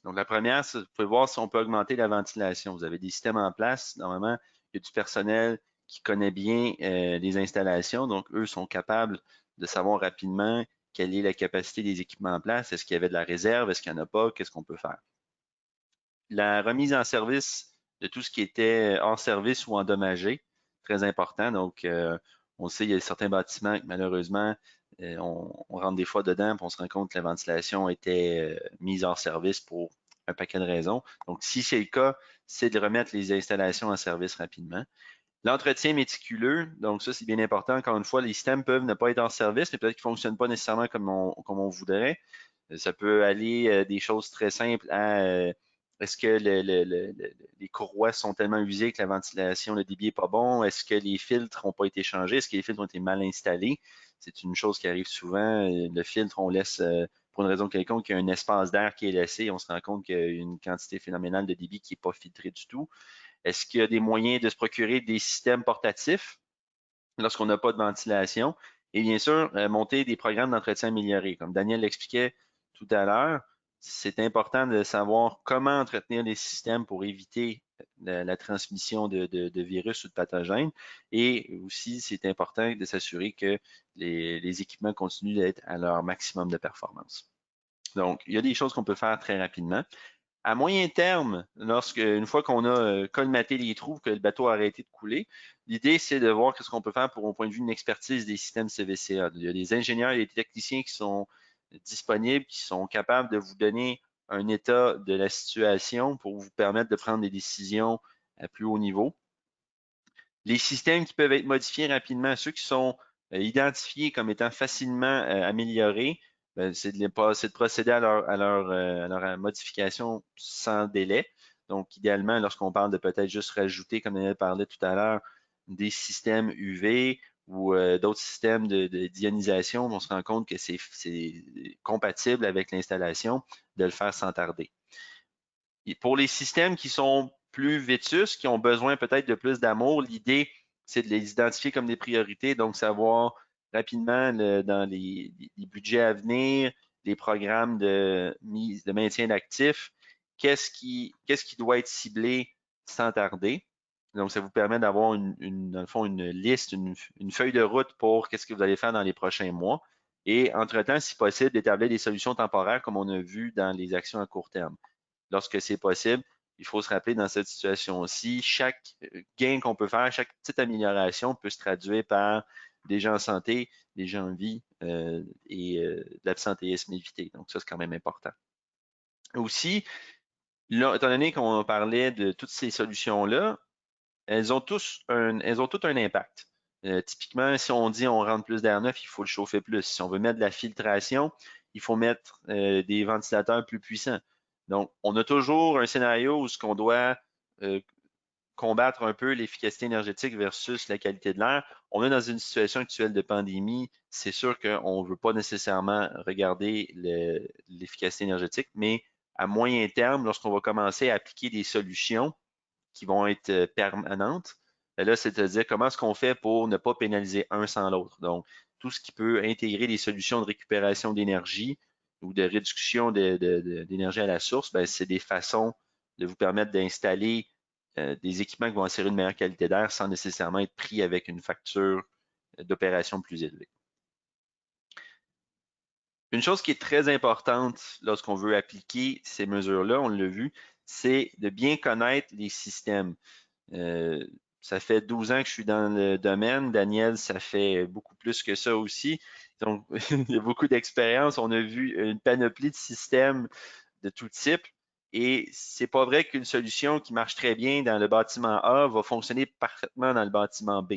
Donc, la première, c'est vous pouvez voir si on peut augmenter la ventilation. Vous avez des systèmes en place. Normalement, il y a du personnel qui connaît bien les installations. Donc, eux sont capables de savoir rapidement quelle est la capacité des équipements en place. Est-ce qu'il y avait de la réserve? Est-ce qu'il n'y en a pas? Qu'est-ce qu'on peut faire? La remise en service de tout ce qui était hors service ou endommagé, très important. Donc, on sait, il y a certains bâtiments que malheureusement, on rentre des fois dedans et on se rend compte que la ventilation était mise hors service pour un paquet de raisons. Donc, si c'est le cas, c'est de remettre les installations en service rapidement. L'entretien méticuleux, donc ça, c'est bien important. Encore une fois, les systèmes peuvent ne pas être en service, mais peut-être qu'ils ne fonctionnent pas nécessairement comme on voudrait. Ça peut aller des choses très simples à est-ce que les courroies sont tellement usées que la ventilation, le débit n'est pas bon? Est-ce que les filtres n'ont pas été changés? Est-ce que les filtres ont été mal installés? C'est une chose qui arrive souvent. Le filtre, on laisse, pour une raison quelconque, il y a un espace d'air qui est laissé. On se rend compte qu'il y a une quantité phénoménale de débit qui n'est pas filtrée du tout. Est-ce qu'il y a des moyens de se procurer des systèmes portatifs lorsqu'on n'a pas de ventilation? Et bien sûr, monter des programmes d'entretien améliorés. Comme Daniel l'expliquait tout à l'heure, c'est important de savoir comment entretenir les systèmes pour éviter la transmission de virus ou de pathogènes. Et aussi, c'est important de s'assurer que les équipements continuent d'être à leur maximum de performance. Donc, il y a des choses qu'on peut faire très rapidement. À moyen terme, une fois qu'on a colmaté les trous, que le bateau a arrêté de couler, l'idée, c'est de voir ce qu'on peut faire pour, au point de vue d'une expertise des systèmes CVCA. Il y a des ingénieurs et des techniciens qui sont disponibles, qui sont capables de vous donner un état de la situation pour vous permettre de prendre des décisions à plus haut niveau. Les systèmes qui peuvent être modifiés rapidement, ceux qui sont identifiés comme étant facilement améliorés, c'est de procéder à leur modification sans délai. Donc, idéalement, lorsqu'on parle de peut-être juste rajouter, comme on parlait tout à l'heure, des systèmes UV ou d'autres systèmes d'ionisation, on se rend compte que c'est compatible avec l'installation, de le faire sans tarder. Et pour les systèmes qui sont plus vétustes, qui ont besoin peut-être de plus d'amour, l'idée, c'est de les identifier comme des priorités, donc savoir rapidement dans les budgets à venir, les programmes de maintien d'actifs, qu'est-ce qui doit être ciblé sans tarder. Donc, ça vous permet d'avoir dans le fond, une liste, une feuille de route pour qu'est-ce que vous allez faire dans les prochains mois. Et entre-temps, si possible, d'établir des solutions temporaires comme on a vu dans les actions à court terme. Lorsque c'est possible, il faut se rappeler dans cette situation-ci, chaque gain qu'on peut faire, chaque petite amélioration peut se traduire par des gens en santé, des gens en vie et de l'absentéisme évité. Donc, ça, c'est quand même important. Aussi, là, étant donné qu'on parlait de toutes ces solutions-là, elles ont toutes un impact. Typiquement, si on dit on rentre plus d'air neuf, il faut le chauffer plus. Si on veut mettre de la filtration, il faut mettre des ventilateurs plus puissants. Donc, on a toujours un scénario où ce qu'on doit combattre un peu l'efficacité énergétique versus la qualité de l'air. On est dans une situation actuelle de pandémie. C'est sûr qu'on ne veut pas nécessairement regarder l'efficacité énergétique, mais à moyen terme, lorsqu'on va commencer à appliquer des solutions qui vont être permanentes, là, c'est-à-dire comment est-ce qu'on fait pour ne pas pénaliser un sans l'autre. Donc, tout ce qui peut intégrer des solutions de récupération d'énergie ou de réduction d'énergie à la source, c'est des façons de vous permettre d'installer des équipements qui vont assurer une meilleure qualité d'air sans nécessairement être pris avec une facture d'opération plus élevée. Une chose qui est très importante lorsqu'on veut appliquer ces mesures-là, on l'a vu, c'est de bien connaître les systèmes. Ça fait 12 ans que je suis dans le domaine. Daniel, ça fait beaucoup plus que ça aussi. Donc, il y a beaucoup d'expérience. On a vu une panoplie de systèmes de tout type. Et c'est pas vrai qu'une solution qui marche très bien dans le bâtiment A va fonctionner parfaitement dans le bâtiment B.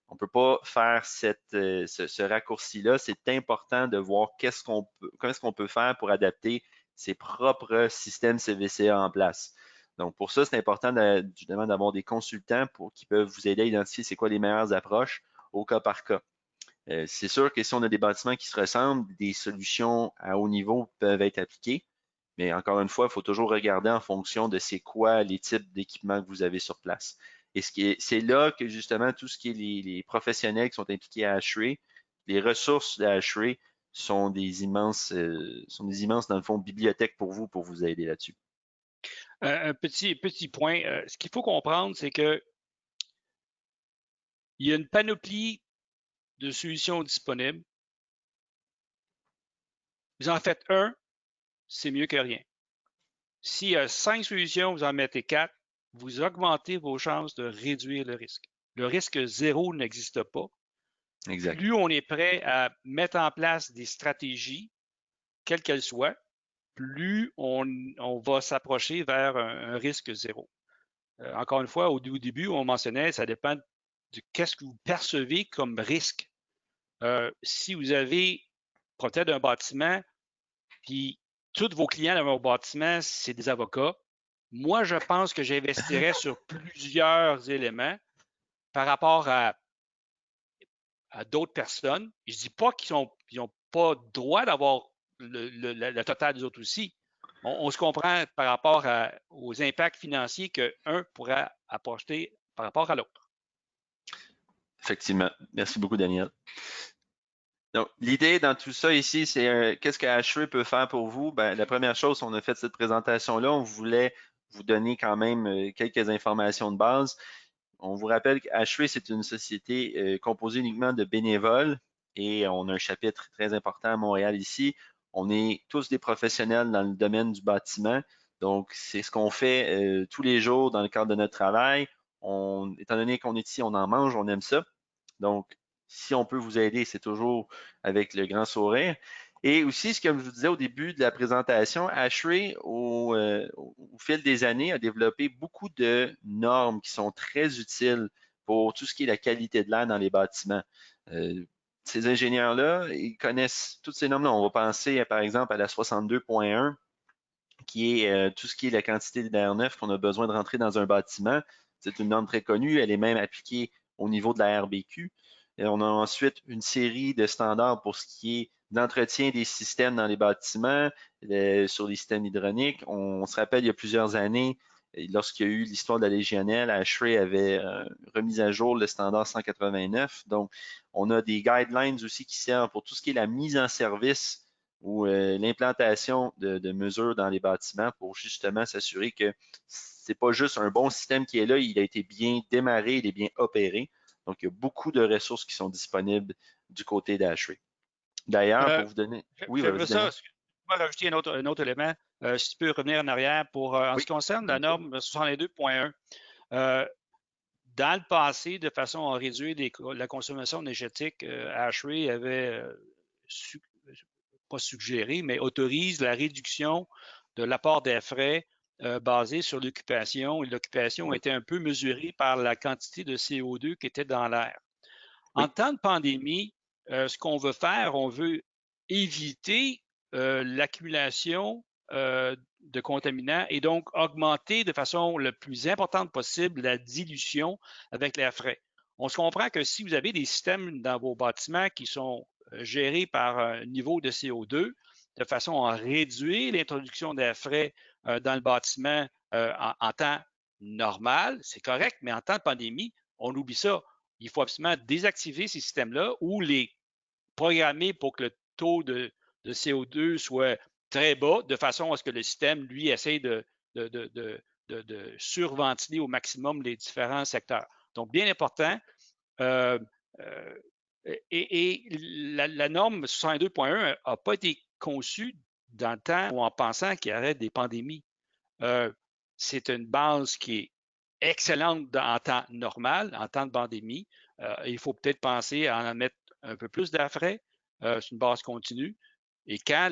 On ne peut pas faire ce raccourci-là. C'est important de voir qu'est-ce qu'on peut faire pour adapter ses propres systèmes CVCA en place. Donc, pour ça, c'est important justement d'avoir des consultants qui peuvent vous aider à identifier c'est quoi les meilleures approches au cas par cas. C'est sûr que si on a des bâtiments qui se ressemblent, des solutions à haut niveau peuvent être appliquées. Mais encore une fois, il faut toujours regarder en fonction de c'est quoi les types d'équipements que vous avez sur place. Et c'est là que justement tout ce qui est les professionnels qui sont impliqués à ASHRAE, les ressources de ASHRAE sont des immenses dans le fond bibliothèques pour vous aider là-dessus. Un petit point. Ce qu'il faut comprendre, c'est que il y a une panoplie de solutions disponibles. Vous en faites un, c'est mieux que rien. S'il y a 5 solutions, vous en mettez 4, vous augmentez vos chances de réduire le risque. Le risque zéro n'existe pas. Exact. Plus on est prêt à mettre en place des stratégies, quelles qu'elles soient, plus on va s'approcher vers un risque zéro. Encore une fois, au début, on mentionnait, ça dépend de qu'est-ce que vous percevez comme risque. Si vous avez peut-être un bâtiment, puis tous vos clients dans votre bâtiment, c'est des avocats, moi, je pense que j'investirais sur plusieurs éléments par rapport à d'autres personnes. Je ne dis pas qu'ils n'ont pas droit d'avoir le total des autres aussi. On se comprend par rapport aux impacts financiers qu'un pourrait apporter par rapport à l'autre. Effectivement. Merci beaucoup, Daniel. Donc, l'idée dans tout ça ici, c'est qu'est-ce que HE peut faire pour vous? Ben, la première chose, on a fait cette présentation-là, on voulait vous donner quand même quelques informations de base. On vous rappelle que HE, c'est une société composée uniquement de bénévoles et on a un chapitre très important à Montréal ici. On est tous des professionnels dans le domaine du bâtiment. Donc, c'est ce qu'on fait tous les jours dans le cadre de notre travail. Étant donné qu'on est ici, on en mange, on aime ça. Donc, si on peut vous aider, c'est toujours avec le grand sourire. Et aussi, ce que je vous disais au début de la présentation, ASHRAE, au fil des années, a développé beaucoup de normes qui sont très utiles pour tout ce qui est la qualité de l'air dans les bâtiments. Euh, Ces ingénieurs-là, ils connaissent toutes ces normes-là. On va penser, par exemple, à la 62.1, qui est tout ce qui est la quantité d'air neuf qu'on a besoin de rentrer dans un bâtiment. C'est une norme très connue. Elle est même appliquée au niveau de la RBQ. Et on a ensuite une série de standards pour ce qui est d'entretien des systèmes dans les bâtiments, sur les systèmes hydrauliques. On se rappelle, il y a plusieurs années, lorsqu'il y a eu l'histoire de la Légionelle, ASHRAE avait remis à jour le standard 189. Donc, on a des guidelines aussi qui servent pour tout ce qui est la mise en service ou l'implantation de mesures dans les bâtiments pour justement s'assurer que c'est pas juste un bon système qui est là, il a été bien démarré, il est bien opéré. Donc, il y a beaucoup de ressources qui sont disponibles du côté d'Ashray. D'ailleurs, Euh, pour vous donner. je Oui, je veux vas-y, ça, Daniel. excuse-moi, rajouter un autre élément. Si tu peux revenir en arrière en ce Oui, qui concerne la volontiers. norme 62.1, dans le passé, de façon à réduire la consommation énergétique, ASHRAE avait su- pas suggéré, mais autorise la réduction de l'apport d'air frais basé sur l'occupation. Et l'occupation Oui, était un peu mesurée par la quantité de CO2 qui était dans l'air. En oui, temps de pandémie, ce qu'on veut faire, on veut éviter l'accumulation de contaminants et donc augmenter de façon la plus importante possible la dilution avec l'air frais. On se comprend que si vous avez des systèmes dans vos bâtiments qui sont gérés par un niveau de CO2, de façon à réduire l'introduction d'air frais dans le bâtiment en temps normal, c'est correct, mais en temps de pandémie, on oublie ça. Il faut absolument désactiver ces systèmes-là ou les programmer pour que le taux de CO2 soit très bas, de façon à ce que le système, lui, essaye de, de, de, de surventiler au maximum les différents secteurs. Donc, bien important. Euh, euh, la norme 62.1 n'a pas été conçue dans le temps ou en pensant qu'il y aurait des pandémies. Euh, c'est une base qui est excellente en temps normal, en temps de pandémie. Il faut peut-être penser à en mettre un peu plus d'air frais. C'est une base continue. Et quand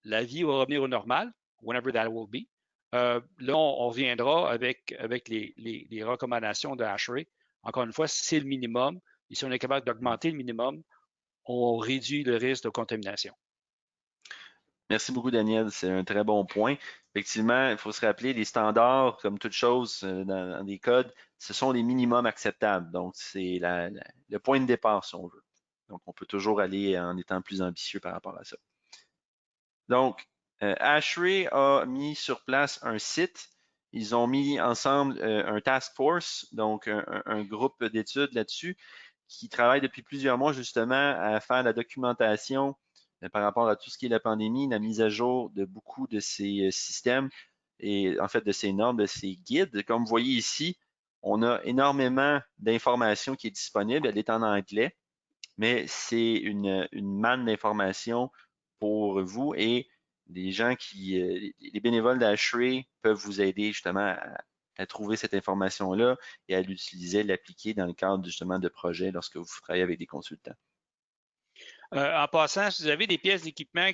la vie va revenir au normal, whenever that will be, là, on reviendra avec les recommandations de ASHRAE. Encore une fois, c'est le minimum. Et si on est capable d'augmenter le minimum, on réduit le risque de contamination. merci beaucoup, Daniel. C'est un très bon point. Effectivement, il faut se rappeler, les standards, comme toute chose dans des codes, ce sont les minimums acceptables. Donc, c'est le point de départ, si on veut. Donc, on peut toujours aller en étant plus ambitieux par rapport à ça. Donc, ASHRAE a mis sur place un site. Ils ont mis ensemble un task force, donc un groupe d'études là-dessus, qui travaille depuis plusieurs mois justement à faire la documentation par rapport à tout ce qui est la pandémie, la mise à jour de beaucoup de ces systèmes et en fait de ces normes, de ces guides. Comme vous voyez ici, on a énormément d'informations qui est disponible. Elle est en anglais, mais c'est une manne d'informations pour vous et les gens les bénévoles d'Ashray peuvent vous aider justement à trouver cette information-là et à l'utiliser, l'appliquer dans le cadre justement de projets lorsque vous travaillez avec des consultants. En passant, si vous avez des pièces d'équipement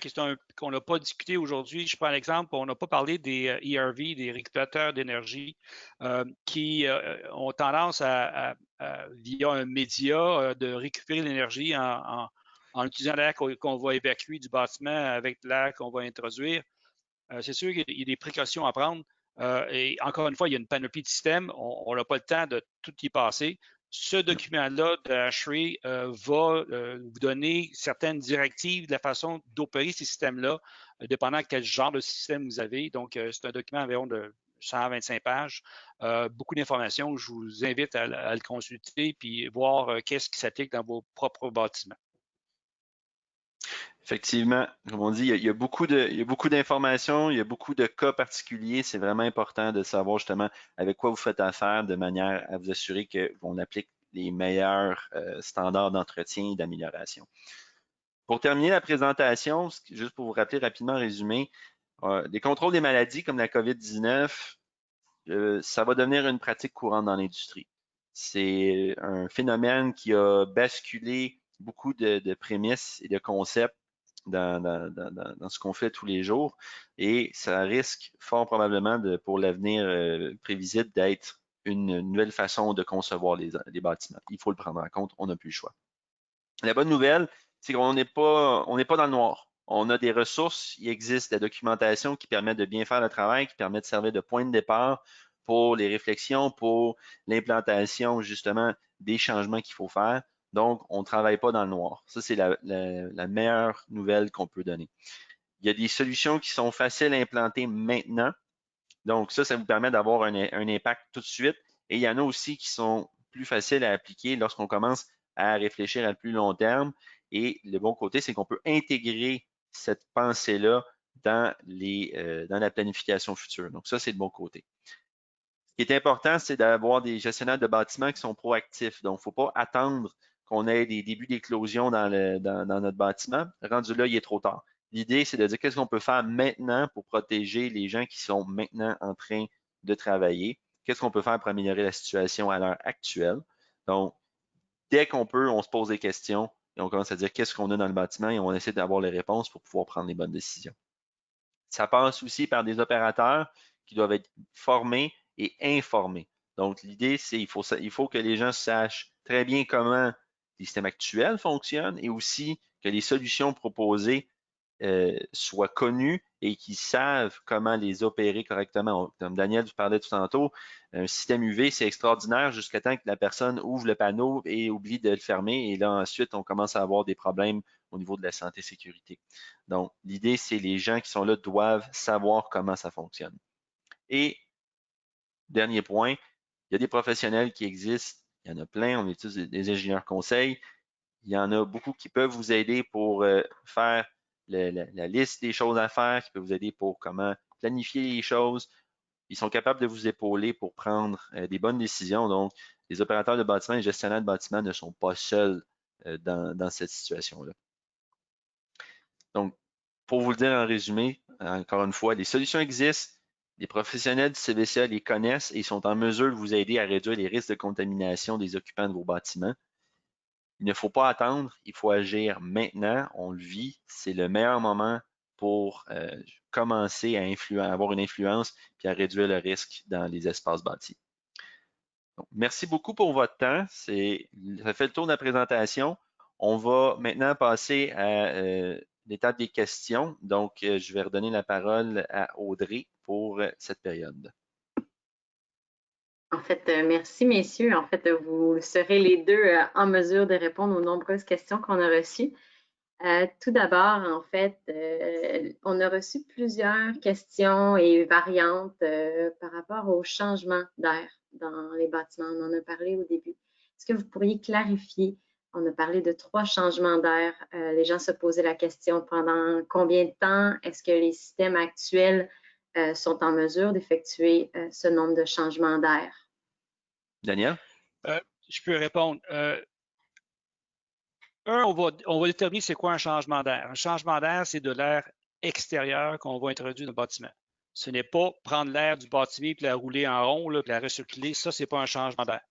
qu'on n'a pas discuté aujourd'hui, je prends l'exemple, on n'a pas parlé des ERV, des récupérateurs d'énergie, qui ont tendance via un média, de récupérer l'énergie en utilisant l'air qu'on va évacuer du bâtiment avec l'air qu'on va introduire. C'est sûr qu'il y a des précautions à prendre. Et encore une fois, il y a une panoplie de systèmes. On n'a pas le temps de tout y passer. Ce document-là de Ashray va vous donner certaines directives de la façon d'opérer ces systèmes-là, dépendant de quel genre de système vous avez. Donc, c'est un document environ de 125 pages. Beaucoup d'informations. Je vous invite à le consulter puis voir qu'est-ce qui s'applique dans vos propres bâtiments. Effectivement, comme on dit, il y a beaucoup d'informations, il y a beaucoup de cas particuliers. C'est vraiment important de savoir justement avec quoi vous faites affaire de manière à vous assurer qu'on applique les meilleurs standards d'entretien et d'amélioration. Pour terminer la présentation, juste pour vous rappeler rapidement en résumé, des contrôles des maladies comme la COVID-19, ça va devenir une pratique courante dans l'industrie. C'est un phénomène qui a basculé beaucoup de prémices et de concepts dans ce qu'on fait tous les jours et ça risque fort probablement pour l'avenir prévisible d'être une nouvelle façon de concevoir les bâtiments. Il faut le prendre en compte, on n'a plus le choix. La bonne nouvelle, c'est qu'on n'est pas dans le noir. On a des ressources, il existe de la documentation qui permet de bien faire le travail, qui permet de servir de point de départ pour les réflexions, pour l'implantation justement des changements qu'il faut faire. Donc, on ne travaille pas dans le noir. Ça, c'est la meilleure nouvelle qu'on peut donner. Il y a des solutions qui sont faciles à implanter maintenant. Donc, ça vous permet d'avoir un impact tout de suite. Et il y en a aussi qui sont plus faciles à appliquer lorsqu'on commence à réfléchir à plus long terme. Et le bon côté, c'est qu'on peut intégrer cette pensée-là dans la planification future. Donc, ça, c'est le bon côté. Ce qui est important, c'est d'avoir des gestionnaires de bâtiments qui sont proactifs. Donc, il ne faut pas attendre qu'on ait des débuts d'éclosion dans notre bâtiment. Rendu là, il est trop tard. L'idée, c'est de dire qu'est-ce qu'on peut faire maintenant pour protéger les gens qui sont maintenant en train de travailler. Qu'est-ce qu'on peut faire pour améliorer la situation à l'heure actuelle. Donc, dès qu'on peut, on se pose des questions et on commence à dire qu'est-ce qu'on a dans le bâtiment et on essaie d'avoir les réponses pour pouvoir prendre les bonnes décisions. Ça passe aussi par des opérateurs qui doivent être formés et informés. Donc, l'idée, c'est il faut que les gens sachent très bien comment les systèmes actuels fonctionnent et aussi que les solutions proposées soient connues et qu'ils savent comment les opérer correctement. Comme Daniel vous parlait tout tantôt, un système UV, c'est extraordinaire jusqu'à temps que la personne ouvre le panneau et oublie de le fermer. Et là, ensuite, on commence à avoir des problèmes au niveau de la santé et sécurité. Donc, l'idée, c'est les gens qui sont là doivent savoir comment ça fonctionne. Et dernier point, il y a des professionnels qui existent. Il y en a plein. On utilise des ingénieurs conseils. Il y en a beaucoup qui peuvent vous aider pour faire la liste des choses à faire, qui peuvent vous aider pour comment planifier les choses. Ils sont capables de vous épauler pour prendre des bonnes décisions. Donc, les opérateurs de bâtiments et les gestionnaires de bâtiments ne sont pas seuls dans cette situation-là. Donc, pour vous le dire en résumé, encore une fois, les solutions existent, les professionnels du CVCA les connaissent et ils sont en mesure de vous aider à réduire les risques de contamination des occupants de vos bâtiments. Il ne faut pas attendre, il faut agir maintenant, on le vit, c'est le meilleur moment pour commencer à avoir une influence et à réduire le risque dans les espaces bâtis. Donc, merci beaucoup pour votre temps. Ça fait le tour de la présentation. On va maintenant passer à l'étape des questions. Donc, je vais redonner la parole à Audrey pour cette période. En fait, merci messieurs. En fait, vous serez les deux en mesure de répondre aux nombreuses questions qu'on a reçues. Tout d'abord, en fait, on a reçu plusieurs questions et variantes par rapport au changement d'air dans les bâtiments. On en a parlé au début. Est-ce que vous pourriez clarifier? On a parlé de 3 changements d'air. Les gens se posaient la question pendant combien de temps est-ce que les systèmes actuels sont en mesure d'effectuer ce nombre de changements d'air? Daniel? Je peux répondre. On va déterminer c'est quoi un changement d'air. Un changement d'air, c'est de l'air extérieur qu'on va introduire dans le bâtiment. Ce n'est pas prendre l'air du bâtiment et la rouler en rond, là, puis la recirculer. Ça, ce n'est pas un changement d'air.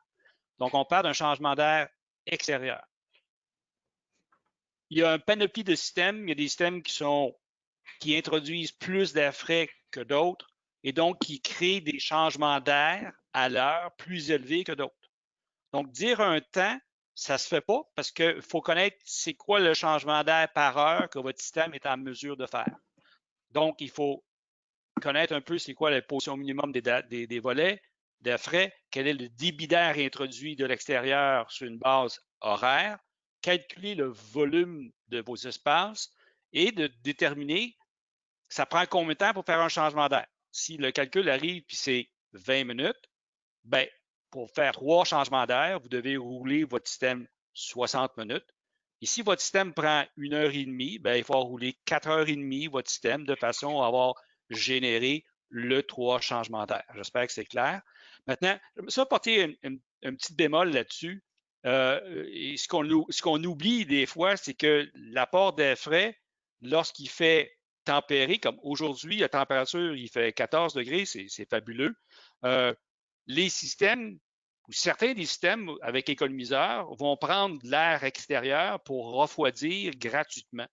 Donc, on parle d'un changement d'air extérieur. Il y a un panoplie de systèmes. Il y a des systèmes qui introduisent plus d'air frais que d'autres et donc qui créent des changements d'air à l'heure plus élevés que d'autres. Donc, dire un temps, ça ne se fait pas parce qu'il faut connaître c'est quoi le changement d'air par heure que votre système est en mesure de faire. Donc, il faut connaître un peu c'est quoi la position minimum des volets, des frais, quel est le débit d'air introduit de l'extérieur sur une base horaire, calculer le volume de vos espaces et de déterminer ça prend combien de temps pour faire un changement d'air. Si le calcul arrive puis c'est 20 minutes, ben, pour faire 3 changements d'air, vous devez rouler votre système 60 minutes. Ici, votre système prend 1h30, ben, il faut rouler 4h30 votre système de façon à avoir généré le 3 changements d'air. J'espère que c'est clair. Maintenant, ça porter un petit bémol là-dessus. Et ce qu'on oublie des fois, c'est que l'apport d'air frais, lorsqu'il fait tempéré, comme aujourd'hui, la température, il fait 14 degrés, c'est fabuleux. Les systèmes, ou certains des systèmes avec économiseurs, vont prendre de l'air extérieur pour refroidir gratuitement.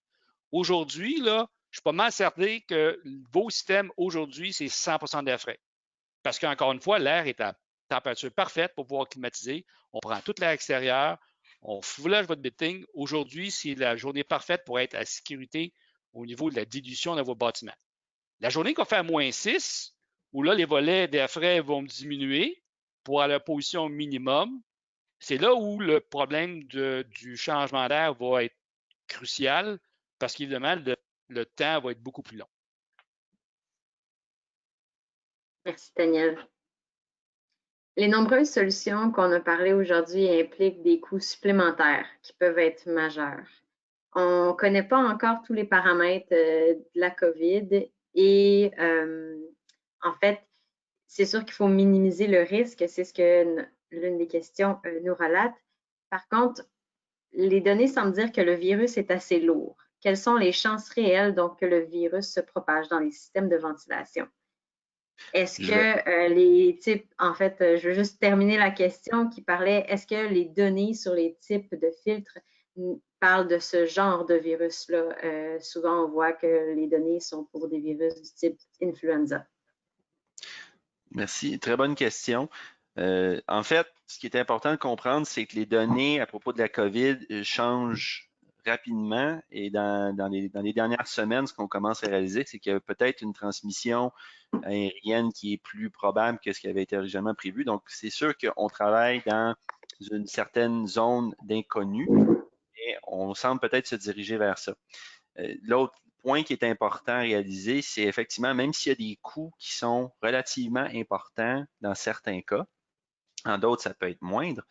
Aujourd'hui, là, je suis pas mal certain que vos systèmes, aujourd'hui, c'est 100% d'air frais. Parce qu'encore une fois, l'air est à température parfaite pour pouvoir climatiser. On prend tout l'air extérieur, on foulage votre building. Aujourd'hui, c'est la journée parfaite pour être à sécurité au niveau de la dilution de vos bâtiments. La journée qu'on fait à -6, où là, les volets d'air frais vont diminuer pour à leur position minimum, c'est là où le problème du changement d'air va être crucial parce qu'évidemment, le temps va être beaucoup plus long. Merci, Daniel. Les nombreuses solutions qu'on a parlé aujourd'hui impliquent des coûts supplémentaires qui peuvent être majeurs. On ne connaît pas encore tous les paramètres de la COVID et en fait, c'est sûr qu'il faut minimiser le risque, c'est ce que l'une des questions nous relate. Par contre, les données semblent dire que le virus est assez lourd. Quelles sont les chances réelles donc que le virus se propage dans les systèmes de ventilation? Est-ce que les types, en fait, je veux juste terminer la question qui parlait, est-ce que les données sur les types de filtres parlent de ce genre de virus-là? Souvent, on voit que les données sont pour des virus du type influenza. Merci. Très bonne question. En fait, ce qui est important de comprendre, c'est que les données à propos de la COVID changent rapidement et dans les dernières semaines, ce qu'on commence à réaliser, c'est qu'il y a peut-être une transmission aérienne qui est plus probable que ce qui avait été originellement prévu. Donc, c'est sûr qu'on travaille dans une certaine zone d'inconnu et on semble peut-être se diriger vers ça. L'autre point qui est important à réaliser, c'est effectivement, même s'il y a des coûts qui sont relativement importants dans certains cas, en d'autres, ça peut être moindre,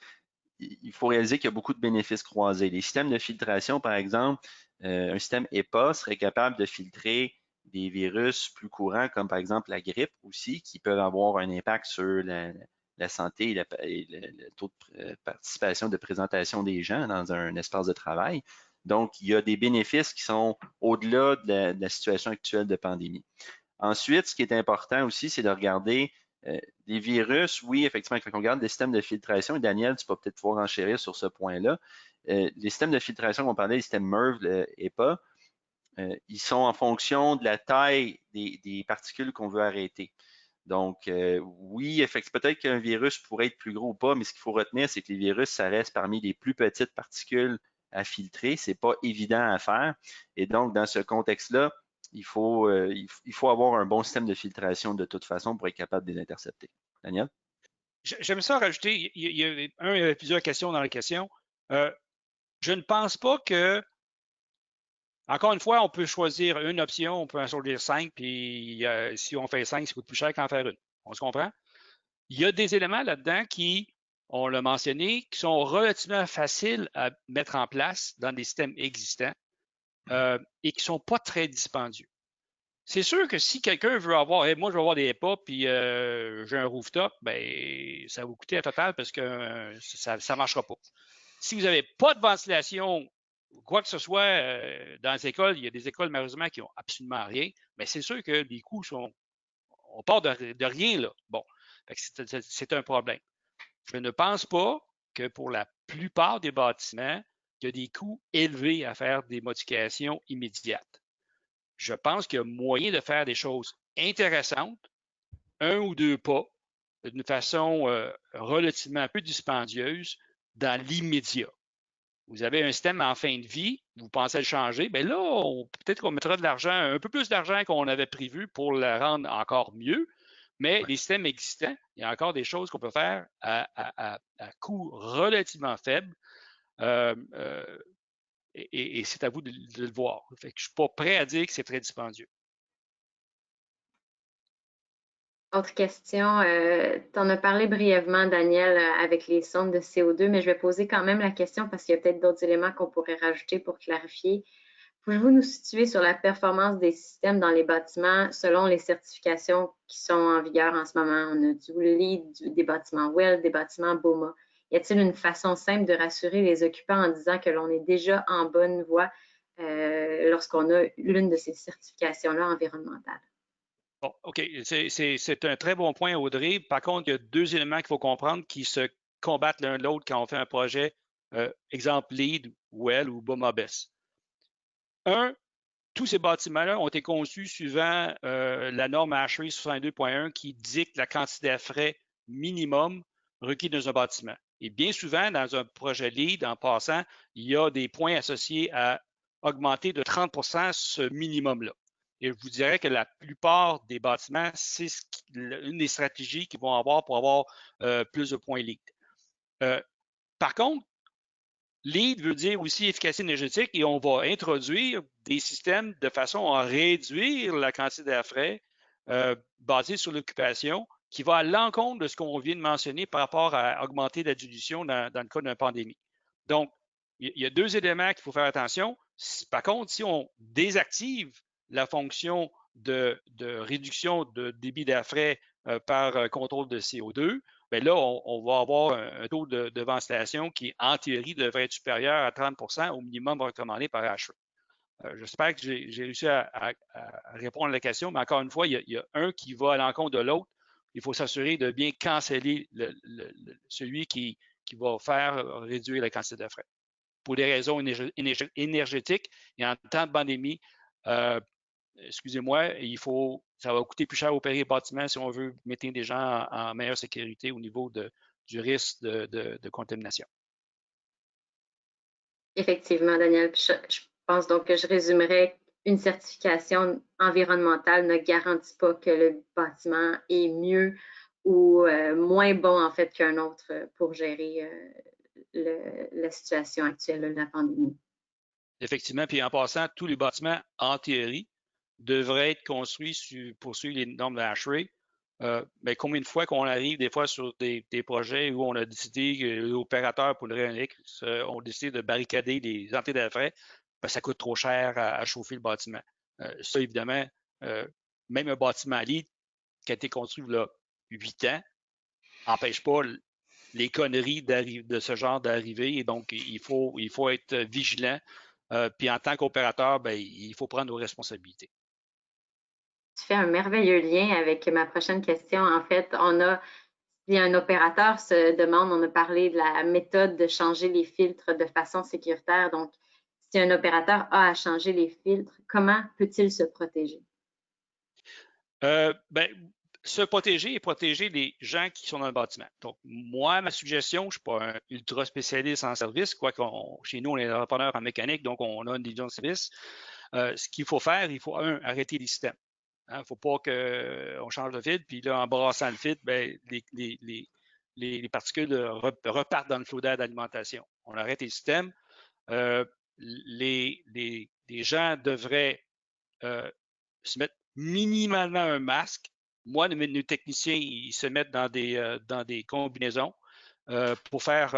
il faut réaliser qu'il y a beaucoup de bénéfices croisés. Les systèmes de filtration, par exemple, un système EPA serait capable de filtrer des virus plus courants, comme par exemple la grippe aussi, qui peuvent avoir un impact sur la santé et le taux de participation de présentation des gens dans un espace de travail. Donc, il y a des bénéfices qui sont au-delà de la situation actuelle de pandémie. Ensuite, ce qui est important aussi, c'est de regarder les virus. Oui, effectivement, quand on regarde des systèmes de filtration, et Daniel, tu peux peut-être pouvoir enchérir sur ce point-là. Les systèmes de filtration qu'on parlait, les systèmes MERV, EPA, ils sont en fonction de la taille des particules qu'on veut arrêter. Donc, oui, effectivement, peut-être qu'un virus pourrait être plus gros ou pas, mais ce qu'il faut retenir, c'est que les virus, ça reste parmi les plus petites particules à filtrer. Ce n'est pas évident à faire. Et donc, dans ce contexte-là, il faut avoir un bon système de filtration de toute façon pour être capable de les intercepter. Daniel? J'aime ça rajouter, il y avait plusieurs questions dans la question. Je ne pense pas que, encore une fois, on peut choisir une option, on peut en choisir 5, puis si on fait 5, ça coûte plus cher qu'en faire une. On se comprend? Il y a des éléments là-dedans qui, on l'a mentionné, qui sont relativement faciles à mettre en place dans des systèmes existants et qui ne sont pas très dispendieux. C'est sûr que si quelqu'un veut avoir, moi je veux avoir des EPA puis j'ai un rooftop, ben ça va vous coûter un total parce que ça ne marchera pas. Si vous n'avez pas de ventilation, quoi que ce soit, dans les écoles, il y a des écoles malheureusement qui n'ont absolument rien, mais c'est sûr que les coûts sont, on part de rien là. Bon, c'est un problème. Je ne pense pas que pour la plupart des bâtiments, il y a des coûts élevés à faire des modifications immédiates. Je pense qu'il y a moyen de faire des choses intéressantes, 1 ou 2 pas, d'une façon relativement peu dispendieuse dans l'immédiat. Vous avez un système en fin de vie, vous pensez le changer, bien là, peut-être qu'on mettra de l'argent, un peu plus d'argent qu'on avait prévu pour le rendre encore mieux, mais les systèmes existants, il y a encore des choses qu'on peut faire à coût relativement faible. Et c'est à vous de le voir. Fait que je ne suis pas prêt à dire que c'est très dispendieux. Autre question, tu en as parlé brièvement, Daniel, avec les sondes de CO2, mais je vais poser quand même la question parce qu'il y a peut-être d'autres éléments qu'on pourrait rajouter pour clarifier. Pouvez-vous nous situer sur la performance des systèmes dans les bâtiments selon les certifications qui sont en vigueur en ce moment? On a du LEED, des bâtiments WELL, des bâtiments BOMA. Y a-t-il une façon simple de rassurer les occupants en disant que l'on est déjà en bonne voie lorsqu'on a l'une de ces certifications-là environnementales? Bon, OK. C'est un très bon point, Audrey. Par contre, il y a deux éléments qu'il faut comprendre qui se combattent l'un l'autre quand on fait un projet, exemple LEED, WELL ou BOMA-BESS. Un, tous ces bâtiments-là ont été conçus suivant la norme ASHRAE 62.1 qui dicte la quantité de frais minimum requis dans un bâtiment. Et bien souvent, dans un projet LEED, en passant, il y a des points associés à augmenter de 30 ce minimum-là. Et je vous dirais que la plupart des bâtiments, c'est une des stratégies qu'ils vont avoir pour avoir plus de points LEED. Par contre, LEED veut dire aussi efficacité énergétique et on va introduire des systèmes de façon à réduire la quantité d'air frais basée sur l'occupation qui va à l'encontre de ce qu'on vient de mentionner par rapport à augmenter la dilution dans le cas d'une pandémie. Donc, il y a deux éléments qu'il faut faire attention. Par contre, si on désactive la fonction de réduction de débit d'air frais par contrôle de CO2, bien là, on va avoir un taux de ventilation qui, en théorie, devrait être supérieur à 30 au minimum recommandé par ASHRAE. J'espère que j'ai réussi à répondre à la question, mais encore une fois, il y a un qui va à l'encontre de l'autre. Il faut s'assurer de bien canceller celui qui va faire réduire la quantité de frais. Pour des raisons énergétiques et en temps de pandémie, excusez-moi, ça va coûter plus cher opérer les bâtiments si on veut mettre des gens en meilleure sécurité au niveau du risque de contamination. Effectivement, Daniel. Je pense donc que je résumerais une certification environnementale ne garantit pas que le bâtiment est mieux ou moins bon en fait qu'un autre pour gérer la situation actuelle de la pandémie. Effectivement, puis en passant, tous les bâtiments, en théorie, devraient être construits pour suivre les normes de ASHRAE. Mais combien de fois qu'on arrive des fois sur des projets où on a décidé que l'opérateur pour le réunique ont décidé de barricader les entrées d'affaires, ben, ça coûte trop cher à chauffer le bâtiment. Ça, évidemment, même un bâtiment LEED qui a été construit il y a 8 ans n'empêche pas les conneries de ce genre d'arriver. Et donc, il faut être vigilant. Puis en tant qu'opérateur, ben, il faut prendre nos responsabilités. Tu fais un merveilleux lien avec ma prochaine question. En fait, si un opérateur se demande, on a parlé de la méthode de changer les filtres de façon sécuritaire. Donc, si un opérateur a à changer les filtres, comment peut-il se protéger? Ben, se protéger et protéger les gens qui sont dans le bâtiment. Donc, moi, ma suggestion, je ne suis pas un ultra spécialiste en service, quoique chez nous, on est entrepreneur en mécanique, donc on a une division de service. Ce qu'il faut faire, il faut, arrêter les systèmes. Il ne faut pas qu'on change de filtre, puis là, en brassant le filtre, ben, les particules repartent dans le flot d'air d'alimentation. On arrête les systèmes. Les gens devraient se mettre minimalement un masque. Moi, nos techniciens, ils se mettent dans des combinaisons pour faire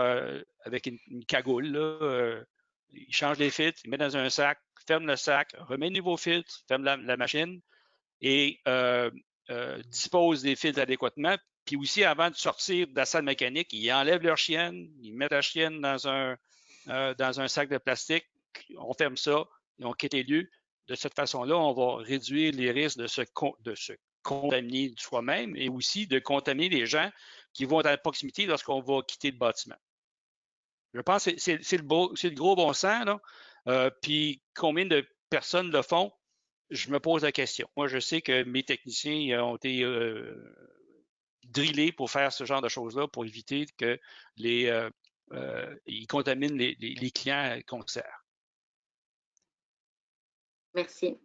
avec une cagoule. Là, ils changent les filtres, ils mettent dans un sac, ferment le sac, remettent de nouveaux filtres, ferment la machine et disposent des filtres adéquatement. Puis aussi, avant de sortir de la salle mécanique, ils enlèvent leur chienne, ils mettent la chienne dans un sac de plastique, on ferme ça, et on quitte les lieux. De cette façon-là, on va réduire les risques de se contaminer soi-même et aussi de contaminer les gens qui vont être à proximité lorsqu'on va quitter le bâtiment. Je pense que c'est le gros bon sens, là. Puis combien de personnes le font? Je me pose la question. Moi, je sais que mes techniciens ont été drillés pour faire ce genre de choses-là, pour éviter qu'ils contaminent les clients qu'on sert. Merci.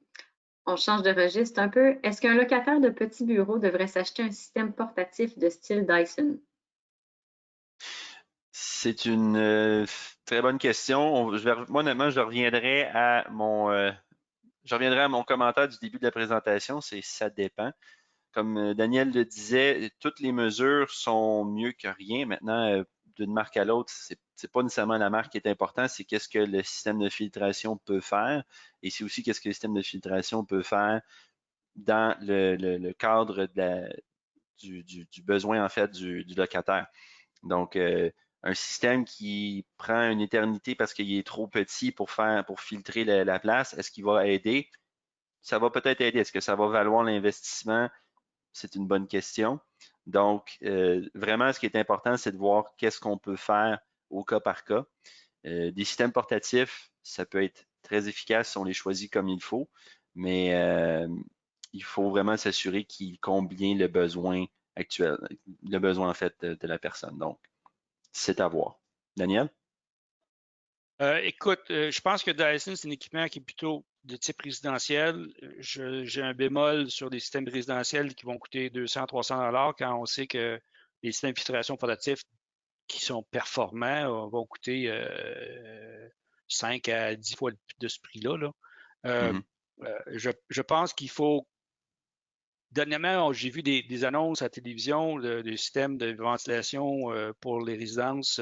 On change de registre un peu. Est-ce qu'un locataire de petit bureau devrait s'acheter un système portatif de style Dyson? C'est une très bonne question. Moi, honnêtement, je reviendrai à mon commentaire du début de la présentation. Ça dépend. comme Daniel le disait, toutes les mesures sont mieux que rien. Maintenant, d'une marque à l'autre, c'est pas nécessairement la marque qui est importante, c'est qu'est-ce que le système de filtration peut faire, et c'est aussi qu'est-ce que le système de filtration peut faire dans le cadre du besoin en fait du locataire. Donc, un système qui prend une éternité parce qu'il est trop petit pour filtrer la place, est-ce qu'il va aider? Ça va peut-être aider. Est-ce que ça va valoir l'investissement? C'est une bonne question. Donc, vraiment, ce qui est important, c'est de voir qu'est-ce qu'on peut faire au cas par cas. Des systèmes portatifs, ça peut être très efficace si on les choisit comme il faut, mais il faut vraiment s'assurer qu'ils comblent bien le besoin actuel, le besoin en fait de la personne. Donc, c'est à voir. Daniel? Écoute, je pense que Dyson, c'est un équipement qui est plutôt de type résidentiel. J'ai un bémol sur des systèmes résidentiels qui vont coûter 200-300 $ quand on sait que les systèmes de filtration portatifs qui sont performants vont coûter 5 à 10 fois de ce prix-là. Là. Je pense qu'il faut. Dernièrement, j'ai vu des annonces à la télévision de systèmes de ventilation pour les résidences.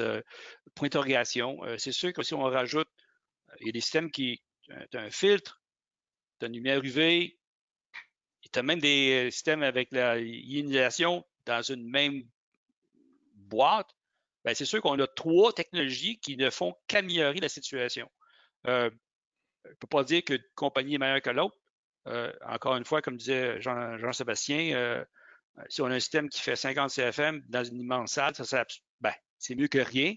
Point d'interrogation. C'est sûr que si on rajoute, il y a des systèmes qui. Tu as un filtre, tu as une lumière UV, tu as même des systèmes avec la ionisation dans une même boîte. Bien, c'est sûr qu'on a 3 technologies qui ne font qu'améliorer la situation. Je ne peux pas dire qu'une compagnie est meilleure que l'autre. Encore une fois, comme disait Jean-Sébastien, si on a un système qui fait 50 CFM dans une immense salle, c'est mieux que rien.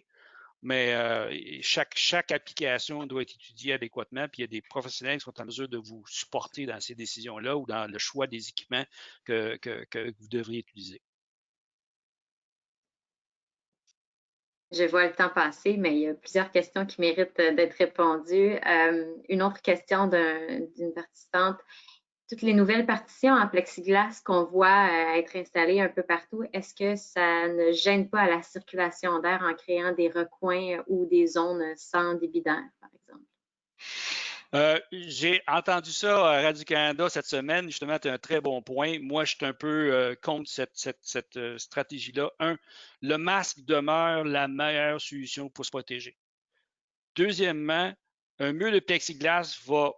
Mais chaque application doit être étudiée adéquatement, puis il y a des professionnels qui sont en mesure de vous supporter dans ces décisions-là ou dans le choix des équipements que vous devriez utiliser. Je vois le temps passer, mais il y a plusieurs questions qui méritent d'être répondues. Une autre question d'une participante. Toutes les nouvelles partitions en plexiglas qu'on voit être installées un peu partout, est-ce que ça ne gêne pas à la circulation d'air en créant des recoins ou des zones sans débit d'air, par exemple? J'ai entendu ça à Radio-Canada cette semaine. Justement, tu as un très bon point. Moi, je suis un peu contre cette stratégie-là. Le masque demeure la meilleure solution pour se protéger. Deuxièmement, un mur de plexiglas va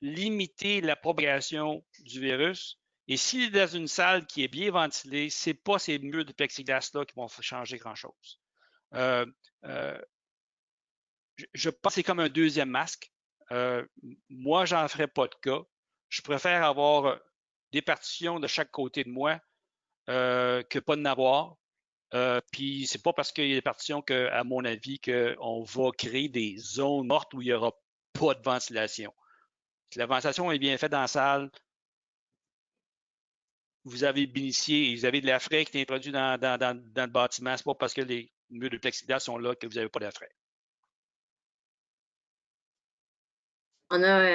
limiter la propagation du virus. Et s'il est dans une salle qui est bien ventilée, ce n'est pas ces murs de plexiglas-là qui vont changer grand-chose. Je pense que c'est comme un deuxième masque. Moi, j'en ferai pas de cas. Je préfère avoir des partitions de chaque côté de moi que pas de n'avoir. Puis c'est pas parce qu'il y a des partitions que, à mon avis, qu'on va créer des zones mortes où il n'y aura pas de ventilation. Si la ventilation est bien faite dans la salle, vous avez bénéficié et vous avez de l'air frais qui est introduit dans le bâtiment. C'est pas parce que les murs de plexiglas sont là que vous n'avez pas d'air frais. On a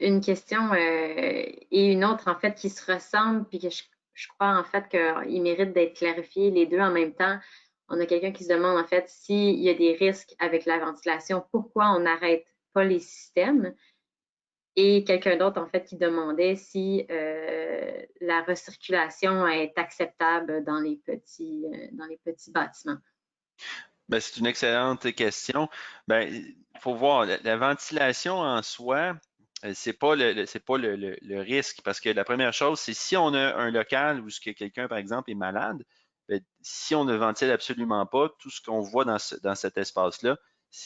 une question et une autre, en fait, qui se ressemblent, puis que je crois, en fait, qu'ils méritent d'être clarifiés les deux en même temps. On a quelqu'un qui se demande, en fait, s'il y a des risques avec la ventilation, pourquoi on n'arrête pas les systèmes? Et quelqu'un d'autre, en fait, qui demandait si la recirculation est acceptable dans les petits bâtiments. Ben, c'est une excellente question. Ben, il faut voir, la ventilation en soi, c'est pas le risque, parce que la première chose, c'est si on a un local où quelqu'un, par exemple, est malade, ben, si on ne ventile absolument pas, tout ce qu'on voit dans cet espace-là,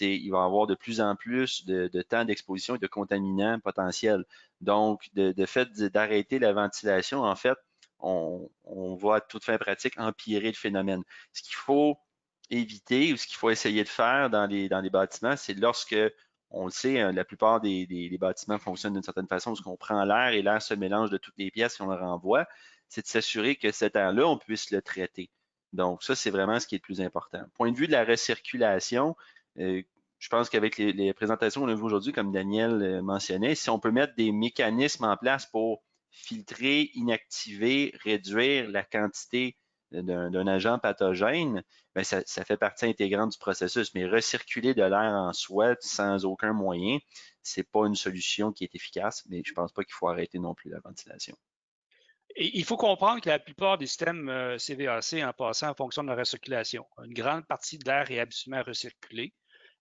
il va y avoir de plus en plus de temps d'exposition et de contaminants potentiels. Donc, de fait d'arrêter la ventilation, en fait, on va à toute fin pratique empirer le phénomène. Ce qu'il faut éviter ou ce qu'il faut essayer de faire dans les bâtiments, c'est lorsque, on le sait, la plupart des bâtiments fonctionnent d'une certaine façon, parce qu'on prend l'air et l'air se mélange de toutes les pièces et on le renvoie, c'est de s'assurer que cet air-là, on puisse le traiter. Donc, ça, c'est vraiment ce qui est le plus important. Point de vue de la recirculation, je pense qu'avec les présentations qu'on a vues aujourd'hui, comme Daniel mentionnait, si on peut mettre des mécanismes en place pour filtrer, inactiver, réduire la quantité d'un agent pathogène, bien, ça fait partie intégrante du processus. Mais recirculer de l'air en soi sans aucun moyen, ce n'est pas une solution qui est efficace, mais je ne pense pas qu'il faut arrêter non plus la ventilation. il faut comprendre que la plupart des systèmes CVAC, en passant, fonctionnent de la recirculation. Une grande partie de l'air est habituellement recirculée.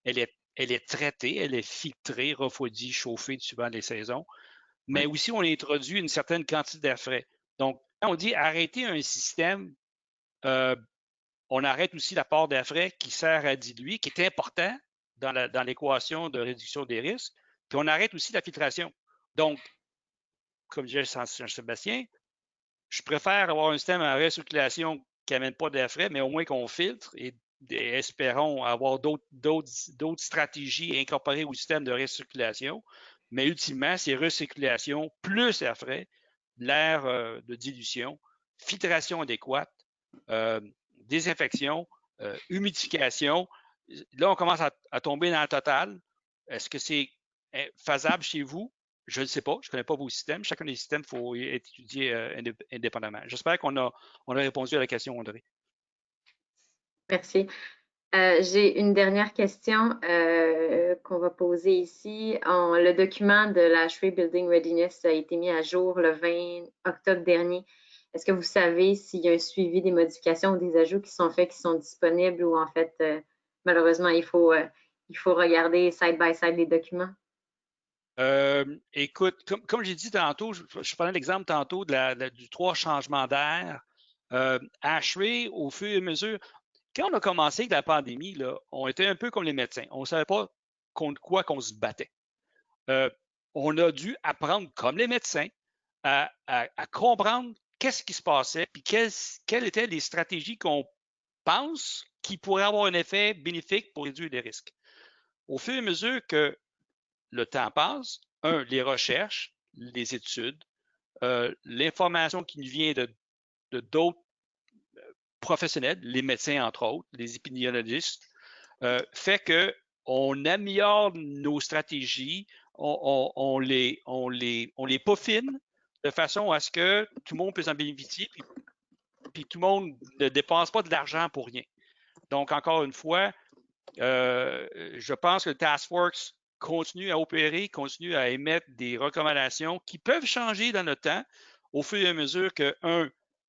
Elle est traitée, elle est filtrée, refroidie, chauffée suivant les saisons. Mais aussi, on introduit une certaine quantité d'air frais. Donc, quand on dit arrêter un système, on arrête aussi l'apport d'air frais qui sert à diluer, qui est important dans l'équation de réduction des risques. Puis on arrête aussi la filtration. Donc, comme disait Jean-Sébastien, je préfère avoir un système en recirculation qui n'amène pas d'air frais, mais au moins qu'on filtre et espérons avoir d'autres stratégies incorporées au système de recirculation. Mais ultimement, c'est recirculation plus air frais, l'air de dilution, filtration adéquate, désinfection, humidification. Là, on commence à tomber dans le total. Est-ce que c'est faisable chez vous? Je ne sais pas, je ne connais pas vos systèmes. Chacun des systèmes, il faut étudier indépendamment. J'espère qu'on a répondu à la question, André. Merci. J'ai une dernière question qu'on va poser ici. Le document de la ASHRAE Building Readiness a été mis à jour le 20 octobre dernier. Est-ce que vous savez s'il y a un suivi des modifications ou des ajouts qui sont faits, qui sont disponibles ou en fait, malheureusement, il faut regarder side by side les documents? Écoute, comme j'ai dit tantôt, je prenais l'exemple tantôt du 3 changements d'air. ASHRAE, au fur et à mesure, quand on a commencé avec la pandémie, là, on était un peu comme les médecins. On ne savait pas contre quoi qu'on se battait. On a dû apprendre, comme les médecins, à comprendre qu'est-ce qui se passait, puis quelles étaient les stratégies qu'on pense qui pourraient avoir un effet bénéfique pour réduire les risques. Au fur et à mesure que le temps passe, les recherches, les études, l'information qui nous vient de d'autres professionnels, les médecins entre autres, les épidémiologistes, fait qu'on améliore nos stratégies, on les peaufine de façon à ce que tout le monde puisse en bénéficier, puis tout le monde ne dépense pas de l'argent pour rien. Donc, encore une fois, je pense que le Task Force continue à opérer, continue à émettre des recommandations qui peuvent changer dans le temps au fur et à mesure que,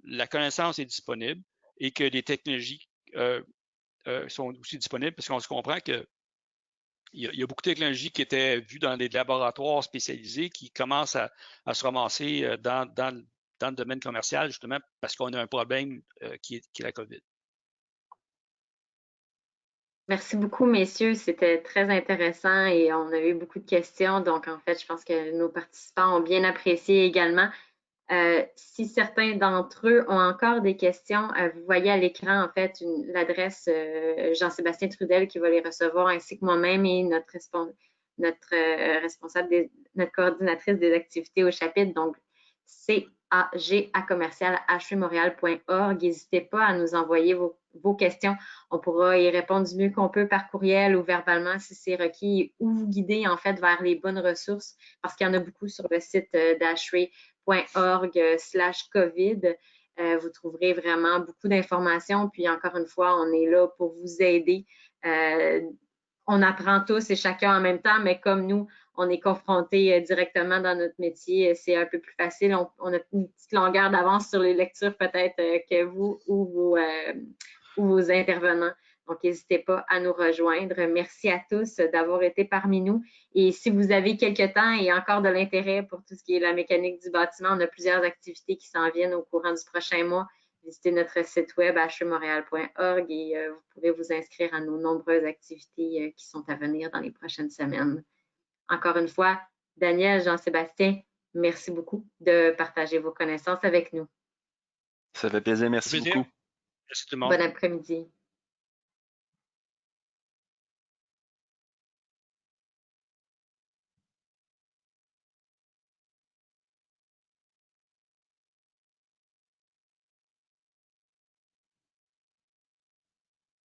la connaissance est disponible et que les technologies sont aussi disponibles, parce qu'on se comprend qu'il y a beaucoup de technologies qui étaient vues dans des laboratoires spécialisés qui commencent à se ramasser dans le domaine commercial, justement, parce qu'on a un problème qui est la COVID. Merci beaucoup, messieurs. C'était très intéressant et on a eu beaucoup de questions. Donc, en fait, je pense que nos participants ont bien apprécié également. Si certains d'entre eux ont encore des questions, vous voyez à l'écran, en fait, l'adresse Jean-Sébastien Trudel qui va les recevoir, ainsi que moi-même et notre responsable, notre coordinatrice des activités au chapitre. Donc, cag@ashraemontréal.org. N'hésitez pas à nous envoyer vos questions. On pourra y répondre du mieux qu'on peut par courriel ou verbalement si c'est requis, ou vous guider en fait vers les bonnes ressources parce qu'il y en a beaucoup sur le site d'ashrae.org/COVID. Vous trouverez vraiment beaucoup d'informations. Puis encore une fois, on est là pour vous aider. On apprend tous et chacun en même temps, mais comme nous, on est confrontés directement dans notre métier, c'est un peu plus facile. On a une petite longueur d'avance sur les lectures peut-être que vous ou vos intervenants. Donc, n'hésitez pas à nous rejoindre. Merci à tous d'avoir été parmi nous. Et si vous avez quelques temps et encore de l'intérêt pour tout ce qui est la mécanique du bâtiment, on a plusieurs activités qui s'en viennent au courant du prochain mois. Visitez notre site web ashraemontréal.org et vous pourrez vous inscrire à nos nombreuses activités qui sont à venir dans les prochaines semaines. Encore une fois, Daniel, Jean-Sébastien, merci beaucoup de partager vos connaissances avec nous. Ça fait plaisir, merci beaucoup. Merci tout le monde. Bon après-midi.